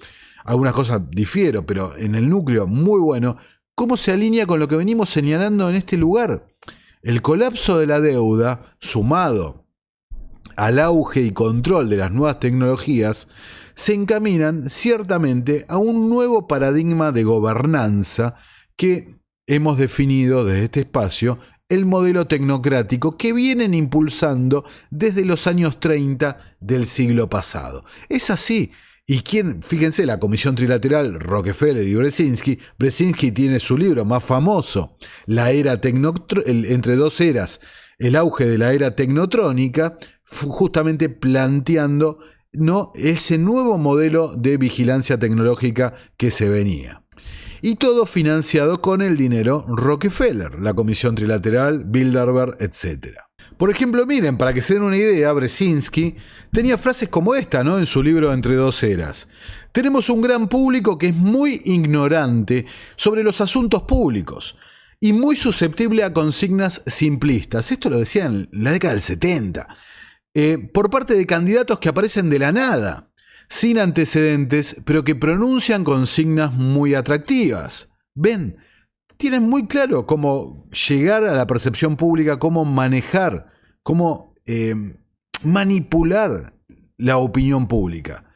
Algunas cosas difiero, pero en el núcleo muy bueno. Cómo se alinea con lo que venimos señalando en este lugar. El colapso de la deuda, sumado al auge y control de las nuevas tecnologías, se encaminan ciertamente a un nuevo paradigma de gobernanza que hemos definido desde este espacio, el modelo tecnocrático que vienen impulsando desde los años 30 del siglo pasado. Es así. ¿Y quién? Fíjense, la Comisión Trilateral, Rockefeller y Brzezinski. Brzezinski tiene su libro más famoso, La era entre dos eras, el auge de la era tecnotrónica, justamente planteando ese nuevo modelo de vigilancia tecnológica que se venía. Y todo financiado con el dinero Rockefeller, la Comisión Trilateral, Bilderberg, etc. Por ejemplo, miren, para que se den una idea, Brzezinski tenía frases como esta, ¿no? En su libro Entre dos eras. Tenemos un gran público que es muy ignorante sobre los asuntos públicos y muy susceptible a consignas simplistas. Esto lo decía en la década del 70. Por parte de candidatos que aparecen de la nada, sin antecedentes, pero que pronuncian consignas muy atractivas. ¿Ven? Tienen muy claro cómo llegar a la percepción pública, cómo manejar, cómo manipular la opinión pública.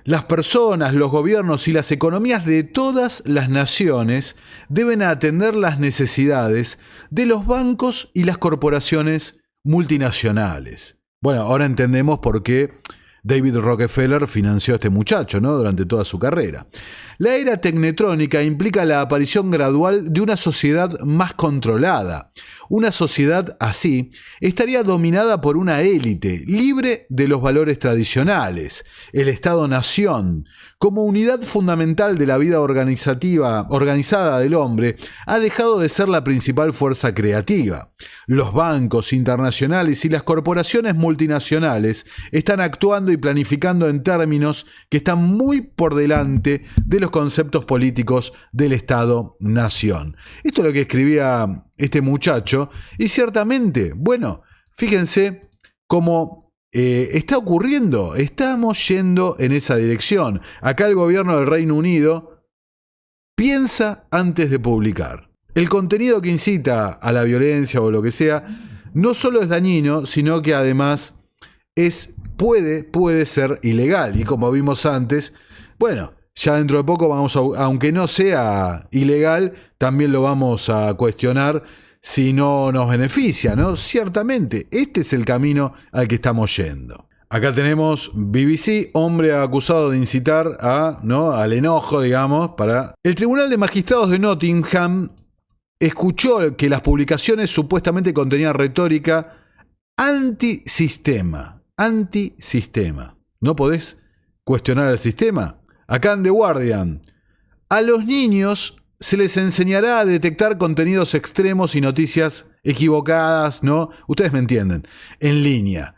Las personas, los gobiernos y las economías de todas las naciones deben atender las necesidades de los bancos y las corporaciones multinacionales. Bueno, ahora entendemos por qué David Rockefeller financió a este muchacho, ¿no? Durante toda su carrera. La era tecnotrónica implica la aparición gradual de una sociedad más controlada. Una sociedad así estaría dominada por una élite, libre de los valores tradicionales. El Estado-nación, como unidad fundamental de la vida organizada del hombre, ha dejado de ser la principal fuerza creativa. Los bancos internacionales y las corporaciones multinacionales están actuando y planificando en términos que están muy por delante de los conceptos políticos del Estado-nación. Esto es lo que escribía este muchacho y ciertamente, bueno, fíjense cómo está ocurriendo, estamos yendo en esa dirección. Acá el gobierno del Reino Unido piensa antes de publicar. El contenido que incita a la violencia o lo que sea no solo es dañino, sino que además puede ser ilegal. Y como vimos antes, bueno, ya dentro de poco aunque no sea ilegal, también lo vamos a cuestionar si no nos beneficia, ¿no? Ciertamente, este es el camino al que estamos yendo. Acá tenemos BBC, hombre acusado de incitar al enojo, digamos, para... El Tribunal de Magistrados de Nottingham escuchó que las publicaciones supuestamente contenían retórica antisistema. ¿No podés cuestionar el sistema? Acá en The Guardian, a los niños se les enseñará a detectar contenidos extremos y noticias equivocadas, ¿no? Ustedes me entienden, en línea.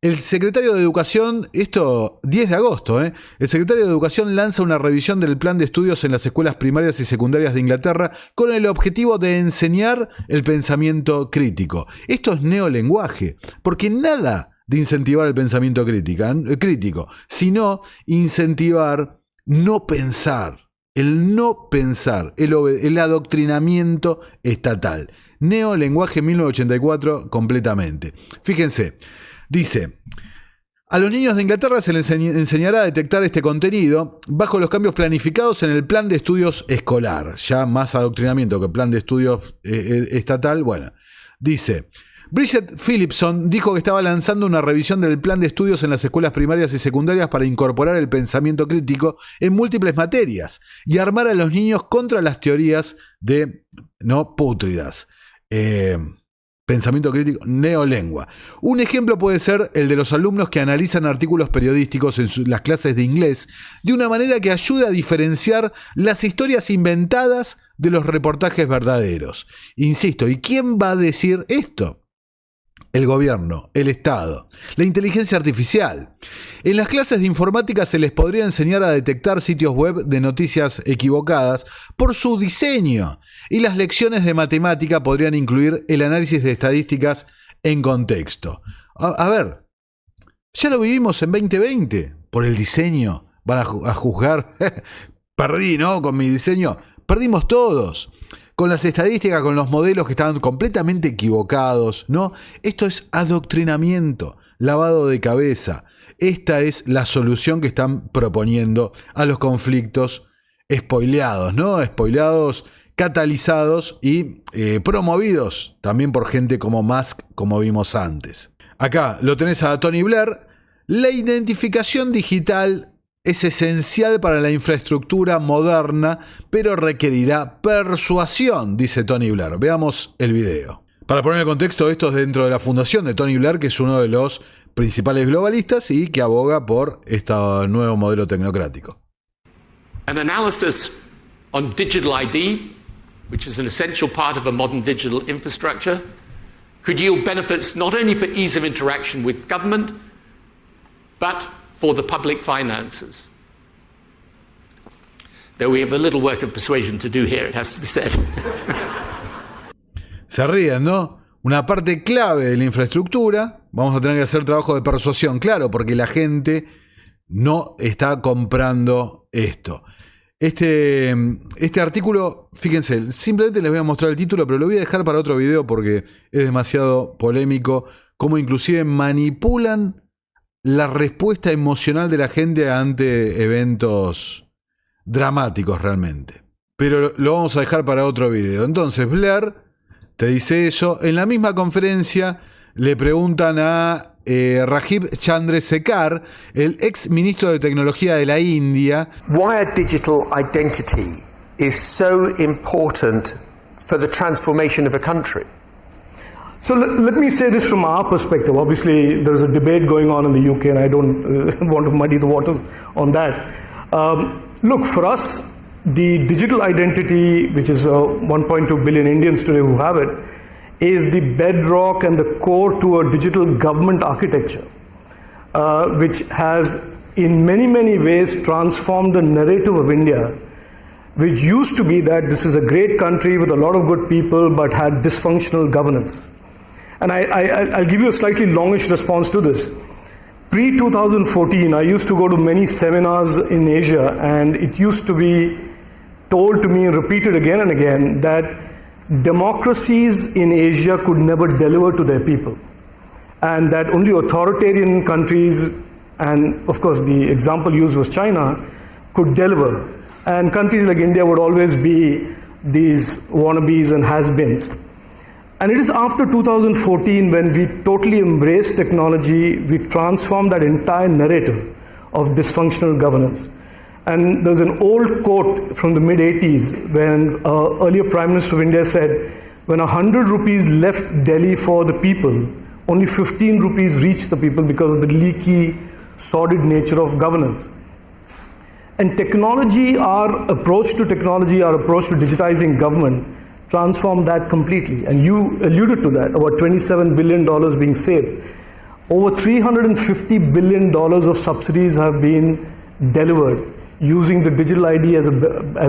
El secretario de Educación, esto 10 de agosto, el secretario de Educación lanza una revisión del plan de estudios en las escuelas primarias y secundarias de Inglaterra con el objetivo de enseñar el pensamiento crítico. Esto es neolenguaje, porque nada de incentivar el pensamiento crítico, sino incentivar no pensar, el adoctrinamiento estatal. Neolenguaje 1984 completamente. Fíjense. Dice, a los niños de Inglaterra se les enseñará a detectar este contenido bajo los cambios planificados en el plan de estudios escolar. Ya más adoctrinamiento que plan de estudios estatal. Bueno, dice, Bridget Phillipson dijo que estaba lanzando una revisión del plan de estudios en las escuelas primarias y secundarias para incorporar el pensamiento crítico en múltiples materias y armar a los niños contra las teorías de pútridas. Pensamiento crítico, neolengua. Un ejemplo puede ser el de los alumnos que analizan artículos periodísticos en las clases de inglés de una manera que ayude a diferenciar las historias inventadas de los reportajes verdaderos. Insisto, ¿y quién va a decir esto? El gobierno, el Estado, la inteligencia artificial. En las clases de informática se les podría enseñar a detectar sitios web de noticias equivocadas por su diseño, y las lecciones de matemática podrían incluir el análisis de estadísticas en contexto. A ver, ya lo vivimos en 2020, por el diseño, van a juzgar, perdí, ¿no? Con mi diseño, perdimos todos. Con las estadísticas, con los modelos que estaban completamente equivocados, ¿no? Esto es adoctrinamiento, lavado de cabeza. Esta es la solución que están proponiendo a los conflictos spoileados, ¿no? Spoileados, catalizados y promovidos también por gente como Musk, como vimos antes. Acá lo tenés a Tony Blair. La identificación digital es esencial para la infraestructura moderna, pero requerirá persuasión, dice Tony Blair. Veamos el video. Para poner en contexto, esto es dentro de la fundación de Tony Blair, que es uno de los principales globalistas y que aboga por este nuevo modelo tecnocrático. An analysis on digital ID, which is an essential part of a modern digital infrastructure, could yield benefits not only for ease of interaction with government, but for the public finances. Though we have a little work of persuasion to do here, it has to be said. Se ríen, ¿no? Una parte clave de la infraestructura, vamos a tener que hacer trabajo de persuasión, claro, porque la gente no está comprando esto. Este artículo, fíjense, simplemente les voy a mostrar el título, pero lo voy a dejar para otro video porque es demasiado polémico, cómo inclusive manipulan la respuesta emocional de la gente ante eventos dramáticos realmente. Pero lo vamos a dejar para otro video. Entonces Blair te dice eso. En la misma conferencia le preguntan a Rajiv Chandrasekhar, el ex ministro de Tecnología de la India. Why a digital identity is so important for the transformation of a country. So let me say this from our perspective. Obviously, there's a debate going on in the UK, and I don't want to muddy the waters on that. Look, for us, the digital identity, which is 1.2 billion Indians today who have it, is the bedrock and the core to a digital government architecture, which has in many, many ways transformed the narrative of India, which used to be that this is a great country with a lot of good people but had dysfunctional governance. And I'll give you a slightly longish response to this. Pre-2014, I used to go to many seminars in Asia, and it used to be told to me and repeated again and again that democracies in Asia could never deliver to their people, and that only authoritarian countries, and of course the example used was China, could deliver. And countries like India would always be these wannabes and has-beens. And it is after 2014 when we totally embraced technology, we transformed that entire narrative of dysfunctional governance. And there's an old quote from the mid-80s when earlier Prime Minister of India said, when 100 rupees left Delhi for the people, only 15 rupees reached the people because of the leaky, sordid nature of governance. And technology, our approach to technology, our approach to digitizing government transformed that completely. And you alluded to that, about $27 billion being saved. Over $350 billion of subsidies have been delivered using the digital ID as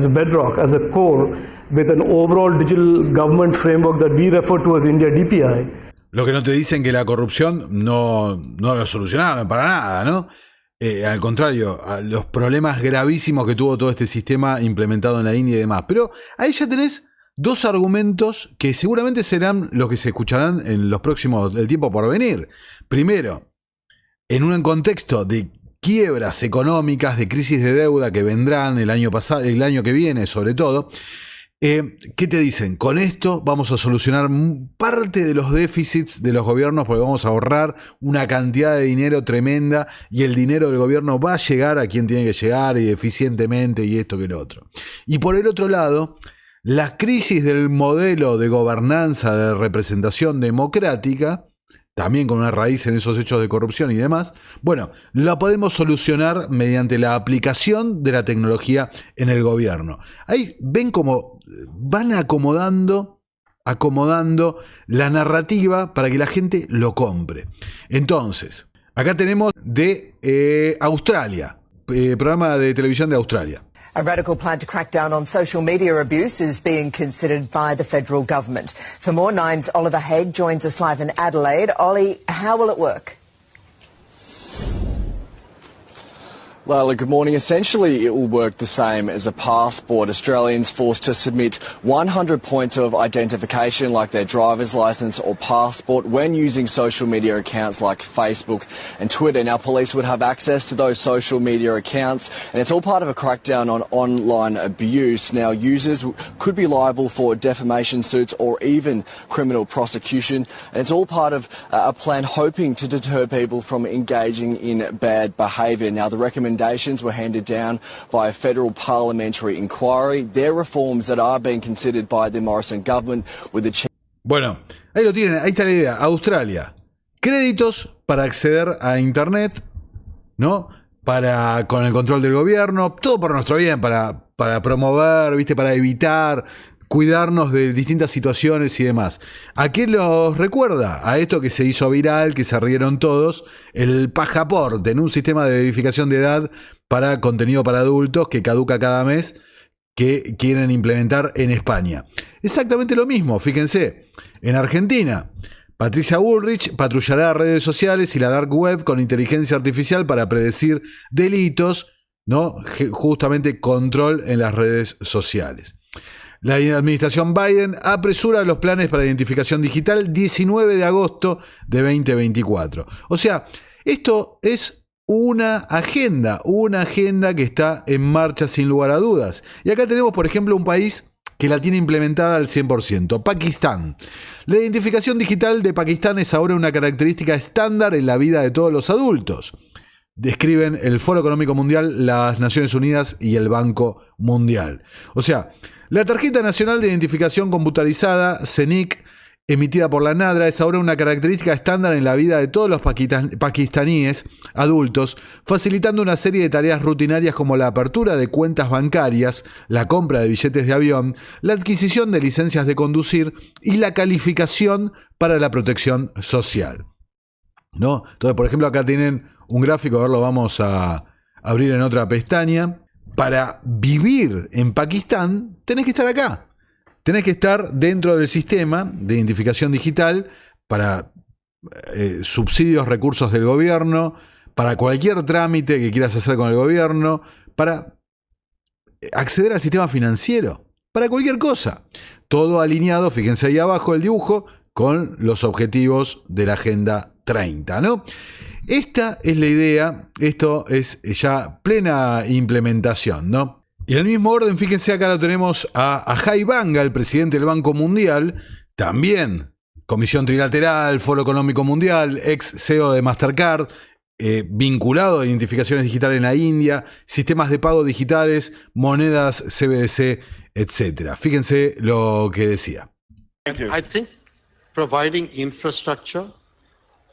a bedrock, as a core, with an overall digital government framework that we refer to as India DPI. Lo que no te dicen que la corrupción no lo solucionaron para nada, ¿no? Al contrario, a los problemas gravísimos que tuvo todo este sistema implementado en la India y demás. Pero ahí ya tenés dos argumentos que seguramente serán los que se escucharán en los próximos, el tiempo por venir. Primero, en un contexto de quiebras económicas, de crisis de deuda que vendrán el año que viene sobre todo, ¿qué te dicen? Con esto vamos a solucionar parte de los déficits de los gobiernos porque vamos a ahorrar una cantidad de dinero tremenda y el dinero del gobierno va a llegar a quien tiene que llegar y eficientemente y esto que lo otro. Y por el otro lado, la crisis del modelo de gobernanza de representación democrática, también con una raíz en esos hechos de corrupción y demás, bueno, la podemos solucionar mediante la aplicación de la tecnología en el gobierno. Ahí ven cómo van acomodando la narrativa para que la gente lo compre. Entonces, acá tenemos de Australia, programa de televisión de Australia. A radical plan to crack down on social media abuse is being considered by the federal government. For more, Nine's Oliver Haig joins us live in Adelaide. Ollie, how will it work? Lila, good morning. Essentially, it will work the same as a passport. Australians forced to submit 100 points of identification like their driver's licence or passport when using social media accounts like Facebook and Twitter. Now, police would have access to those social media accounts, and it's all part of a crackdown on online abuse. Now, users could be liable for defamation suits or even criminal prosecution, and it's all part of a plan hoping to deter people from engaging in bad behaviour. Now, the recommendations were handed down by a federal parliamentary inquiry. They're reforms that are being considered by the Morrison government with the... Bueno, ahí lo tienen, ahí está la idea. Australia, créditos para acceder a internet, ¿no? Con el control del gobierno, todo para nuestro bien, para promover, ¿viste? Para evitar, cuidarnos de distintas situaciones y demás. ¿A qué los recuerda? A esto que se hizo viral, que se rieron todos, el pasaporte, en un sistema de verificación de edad para contenido para adultos que caduca cada mes, que quieren implementar en España. Exactamente lo mismo, fíjense, en Argentina, Patricia Bullrich patrullará redes sociales y la dark web con inteligencia artificial para predecir delitos, ¿no? Justamente control en las redes sociales. La administración Biden apresura los planes para identificación digital 19 de agosto de 2024. O sea, esto es una agenda que está en marcha sin lugar a dudas. Y acá tenemos, por ejemplo, un país que la tiene implementada al 100%, Pakistán. La identificación digital de Pakistán es ahora una característica estándar en la vida de todos los adultos. Describen el Foro Económico Mundial, las Naciones Unidas y el Banco Mundial. O sea, la Tarjeta Nacional de Identificación Computarizada, CENIC, emitida por la NADRA, es ahora una característica estándar en la vida de todos los pakistaníes adultos, facilitando una serie de tareas rutinarias como la apertura de cuentas bancarias, la compra de billetes de avión, la adquisición de licencias de conducir y la calificación para la protección social, ¿no? Entonces, por ejemplo, acá tienen un gráfico, a ver, lo vamos a abrir en otra pestaña. Para vivir en Pakistán, tenés que estar acá. Tenés que estar dentro del sistema de identificación digital para subsidios, recursos del gobierno, para cualquier trámite que quieras hacer con el gobierno, para acceder al sistema financiero, para cualquier cosa. Todo alineado, fíjense ahí abajo el dibujo, con los objetivos de la Agenda 30, ¿no? Esta es la idea, esto es ya plena implementación, ¿no? Y en el mismo orden, fíjense, acá lo tenemos a Ajay Banga, el presidente del Banco Mundial, también Comisión Trilateral, Foro Económico Mundial, ex CEO de Mastercard, vinculado a identificaciones digitales en la India, sistemas de pago digitales, monedas CBDC, etc. Fíjense lo que decía. I think providing infrastructure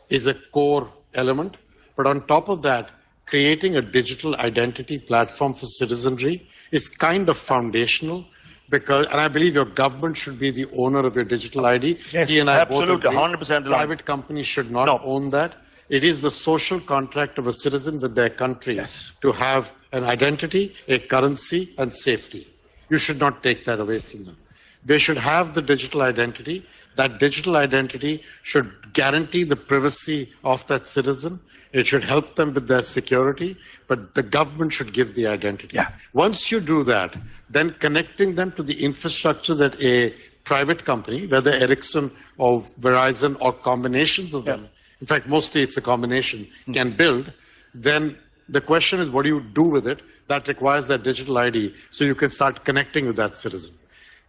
is a core element, but on top of that, creating a digital identity platform for citizenry is kind of foundational. Because, and I believe your government should be the owner of your digital ID. Yes, He and I absolutely, both agree. 100% aligned. Private companies should not own that. It is the social contract of a citizen with their country to have an identity, a currency, and safety. You should not take that away from them. They should have the digital identity. That digital identity should guarantee the privacy of that citizen. It should help them with their security, but the government should give the identity. Once you do that, then connecting them to the infrastructure that a private company, whether Ericsson or Verizon or combinations of them, in fact, mostly it's a combination, can build, then the question is, what do you do with it? That requires that digital ID so you can start connecting with that citizen.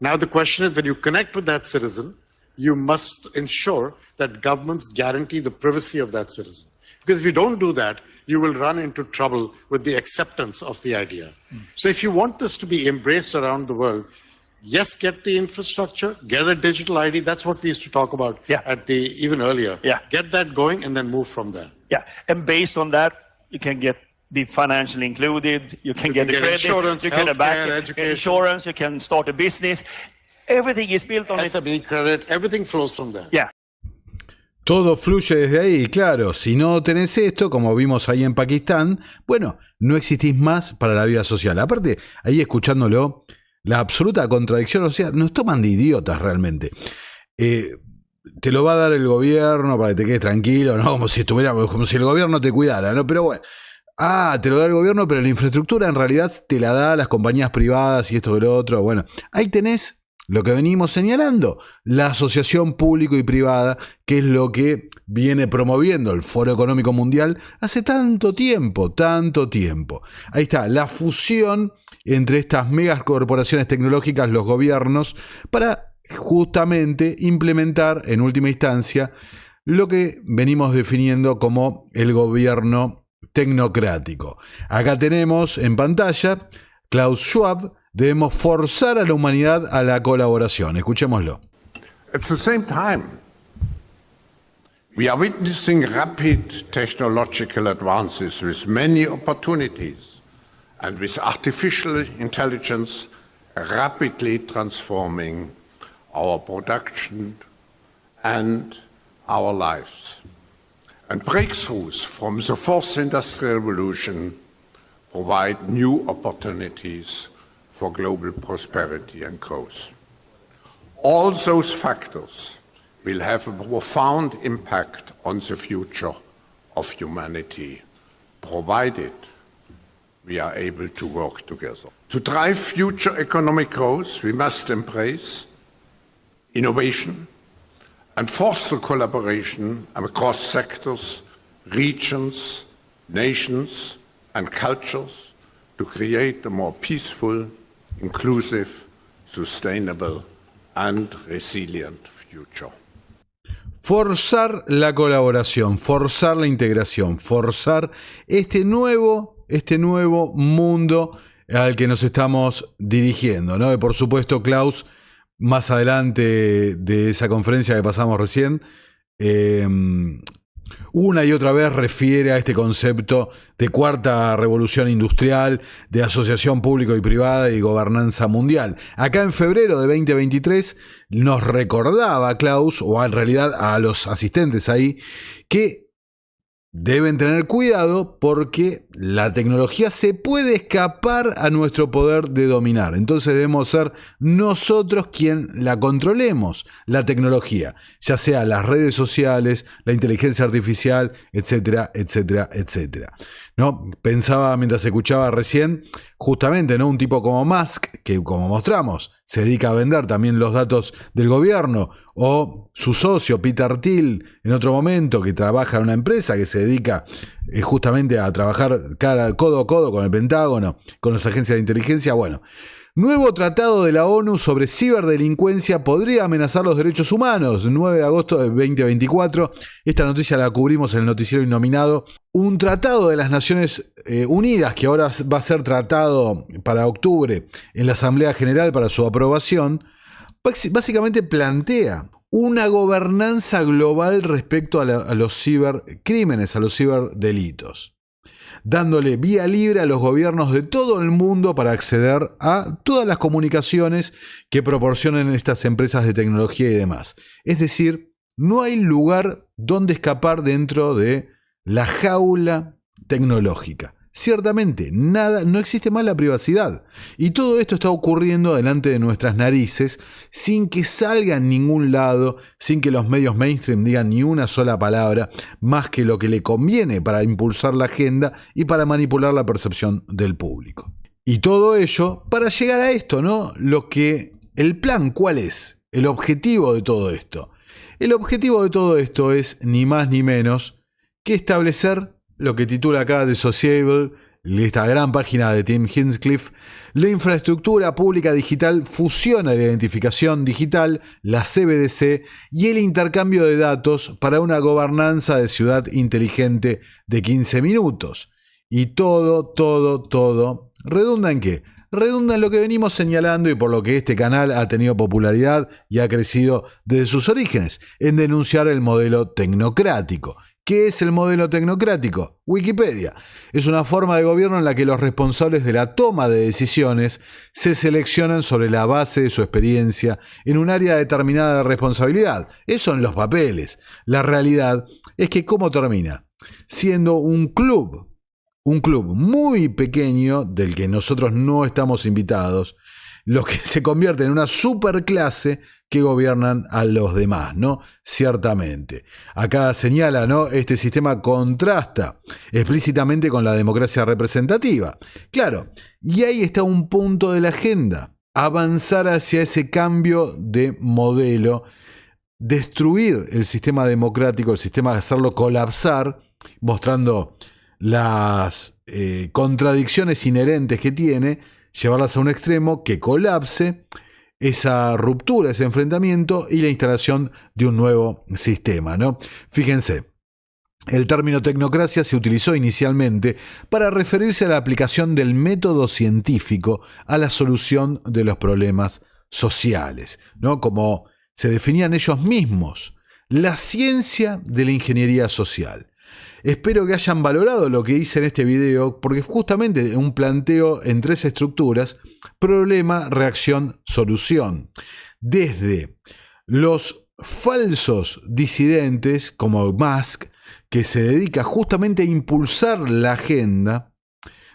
Now the question is, when you connect with that citizen, you must ensure that governments guarantee the privacy of that citizen. Because if you don't do that, you will run into trouble with the acceptance of the idea. So if you want this to be embraced around the world, yes, get the infrastructure, get a digital ID. That's what we used to talk about at the even earlier. Get that going and then move from there. Yeah, and based on that, you can be financially included. You can get the credit. Insurance, you can healthcare, education. Insurance. You can start a business. Everything is built on SME credit. Everything flows from there. Yeah. Todo fluye desde ahí, claro, si no tenés esto, como vimos ahí en Pakistán, bueno, no existís más para la vida social. Aparte, ahí escuchándolo, la absoluta contradicción, o sea, nos toman de idiotas realmente. Te lo va a dar el gobierno para que te quedes tranquilo, ¿no? Como si el gobierno te cuidara, ¿no? Pero bueno, te lo da el gobierno, pero la infraestructura en realidad te la da las compañías privadas y esto y lo otro. Bueno, ahí tenés lo que venimos señalando, la asociación público y privada, que es lo que viene promoviendo el Foro Económico Mundial hace tanto tiempo. Ahí está, la fusión entre estas megas corporaciones tecnológicas, los gobiernos, para justamente implementar en última instancia lo que venimos definiendo como el gobierno tecnocrático. Acá tenemos en pantalla Klaus Schwab. Debemos forzar a la humanidad a la colaboración. Escuchémoslo. At the same time, we are witnessing rapid technological advances with many opportunities and with artificial intelligence rapidly transforming our production and our lives. And breakthroughs from the fourth industrial revolution provide new opportunities for global prosperity and growth. All those factors will have a profound impact on the future of humanity, provided we are able to work together. To drive future economic growth, we must embrace innovation and foster collaboration across sectors, regions, nations, and cultures to create a more peaceful, inclusive, sustainable, and resilient future. Forzar la colaboración, forzar la integración, forzar este nuevo mundo al que nos estamos dirigiendo, ¿no? Y por supuesto, Klaus, más adelante de esa conferencia que pasamos recién, una y otra vez refiere a este concepto de cuarta revolución industrial, de asociación público y privada y gobernanza mundial. Acá en febrero de 2023 nos recordaba Klaus, o en realidad a los asistentes ahí, que deben tener cuidado porque la tecnología se puede escapar a nuestro poder de dominar. Entonces debemos ser nosotros quien la controlemos, la tecnología, ya sea las redes sociales, la inteligencia artificial, etcétera, etcétera, etcétera. ¿No? Pensaba mientras escuchaba recién, justamente, ¿no? Un tipo como Musk, que como mostramos, se dedica a vender también los datos del gobierno, o su socio Peter Thiel, en otro momento, que trabaja en una empresa que se dedica justamente a trabajar codo a codo con el Pentágono, con las agencias de inteligencia. Bueno, Nuevo tratado de la ONU sobre ciberdelincuencia podría amenazar los derechos humanos. 9 de agosto de 2024. Esta noticia la cubrimos en el noticiero Innominado. Un tratado de las Naciones Unidas, que ahora va a ser tratado para octubre en la Asamblea General para su aprobación, básicamente plantea una gobernanza global respecto a los cibercrímenes, a los ciberdelitos, dándole vía libre a los gobiernos de todo el mundo para acceder a todas las comunicaciones que proporcionen estas empresas de tecnología y demás. Es decir, no hay lugar donde escapar dentro de la jaula tecnológica. Ciertamente, no existe más la privacidad. Y todo esto está ocurriendo delante de nuestras narices sin que salga en ningún lado, sin que los medios mainstream digan ni una sola palabra, más que lo que le conviene para impulsar la agenda y para manipular la percepción del público. Y todo ello para llegar a esto, ¿no? El plan, ¿cuál es? El objetivo de todo esto. El objetivo de todo esto es ni más ni menos que establecer lo que titula acá The Sociable, esta gran página de Tim Hinchcliffe: la infraestructura pública digital fusiona la identificación digital, la CBDC y el intercambio de datos para una gobernanza de ciudad inteligente de 15 minutos. Y todo redunda ¿en qué? Redunda en lo que venimos señalando y por lo que este canal ha tenido popularidad y ha crecido desde sus orígenes, en denunciar el modelo tecnocrático. ¿Qué es el modelo tecnocrático? Wikipedia. Es una forma de gobierno en la que los responsables de la toma de decisiones se seleccionan sobre la base de su experiencia en un área determinada de responsabilidad. Eso en los papeles. La realidad es que ¿cómo termina? Siendo un club muy pequeño del que nosotros no estamos invitados, los que se convierten en una superclase que gobiernan a los demás, ¿no? Ciertamente. Acá señala, ¿no? Este sistema contrasta explícitamente con la democracia representativa. Claro, y ahí está un punto de la agenda. Avanzar hacia ese cambio de modelo, destruir el sistema democrático, el sistema de hacerlo colapsar, mostrando las contradicciones inherentes que tiene, llevarlas a un extremo que colapse esa ruptura, ese enfrentamiento y la instalación de un nuevo sistema, ¿no? Fíjense, el término tecnocracia se utilizó inicialmente para referirse a la aplicación del método científico a la solución de los problemas sociales, ¿no? Como se definían ellos mismos, la ciencia de la ingeniería social. Espero que hayan valorado lo que hice en este video, porque justamente un planteo en 3 estructuras: problema, reacción, solución. Desde los falsos disidentes, como Musk, que se dedica justamente a impulsar la agenda,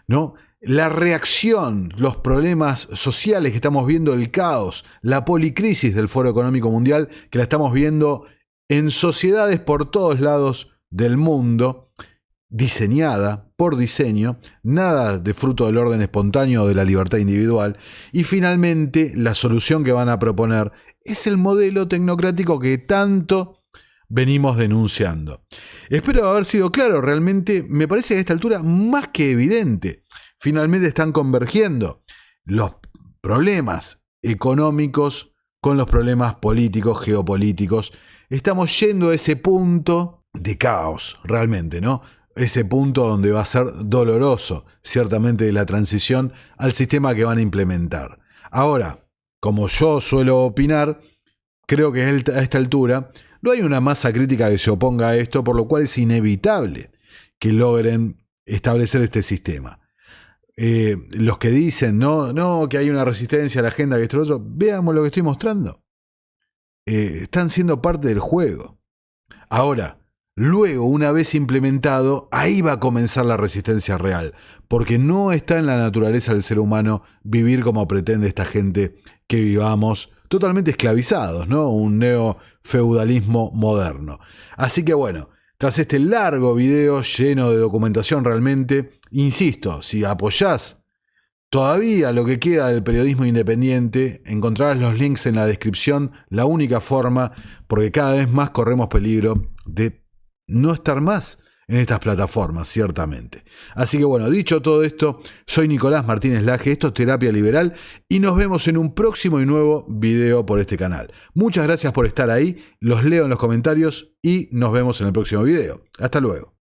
¿no? La reacción, los problemas sociales que estamos viendo, el caos, la policrisis del Foro Económico Mundial, que la estamos viendo en sociedades por todos lados del mundo, diseñada por diseño, nada de fruto del orden espontáneo o de la libertad individual. Y finalmente, la solución que van a proponer es el modelo tecnocrático que tanto venimos denunciando. Espero haber sido claro. Realmente me parece que a esta altura más que evidente. Finalmente están convergiendo los problemas económicos con los problemas políticos, geopolíticos. Estamos yendo a ese punto de caos, realmente, ¿no? Ese punto donde va a ser doloroso, ciertamente, la transición al sistema que van a implementar. Ahora, como yo suelo opinar, creo que a esta altura no hay una masa crítica que se oponga a esto, por lo cual es inevitable que logren establecer este sistema. Los que dicen, no, que hay una resistencia a la agenda, que esto y lo otro, veamos lo que estoy mostrando. Están siendo parte del juego. Ahora, luego, una vez implementado, ahí va a comenzar la resistencia real, porque no está en la naturaleza del ser humano vivir como pretende esta gente que vivamos totalmente esclavizados, ¿no? Un neofeudalismo moderno. Así que bueno, tras este largo video lleno de documentación realmente, insisto, si apoyás todavía lo que queda del periodismo independiente, encontrarás los links en la descripción, la única forma, porque cada vez más corremos peligro de no estar más en estas plataformas, ciertamente. Así que bueno, dicho todo esto, soy Nicolás Martínez Laje, esto es Terapia Liberal y nos vemos en un próximo y nuevo video por este canal. Muchas gracias por estar ahí, los leo en los comentarios y nos vemos en el próximo video. Hasta luego.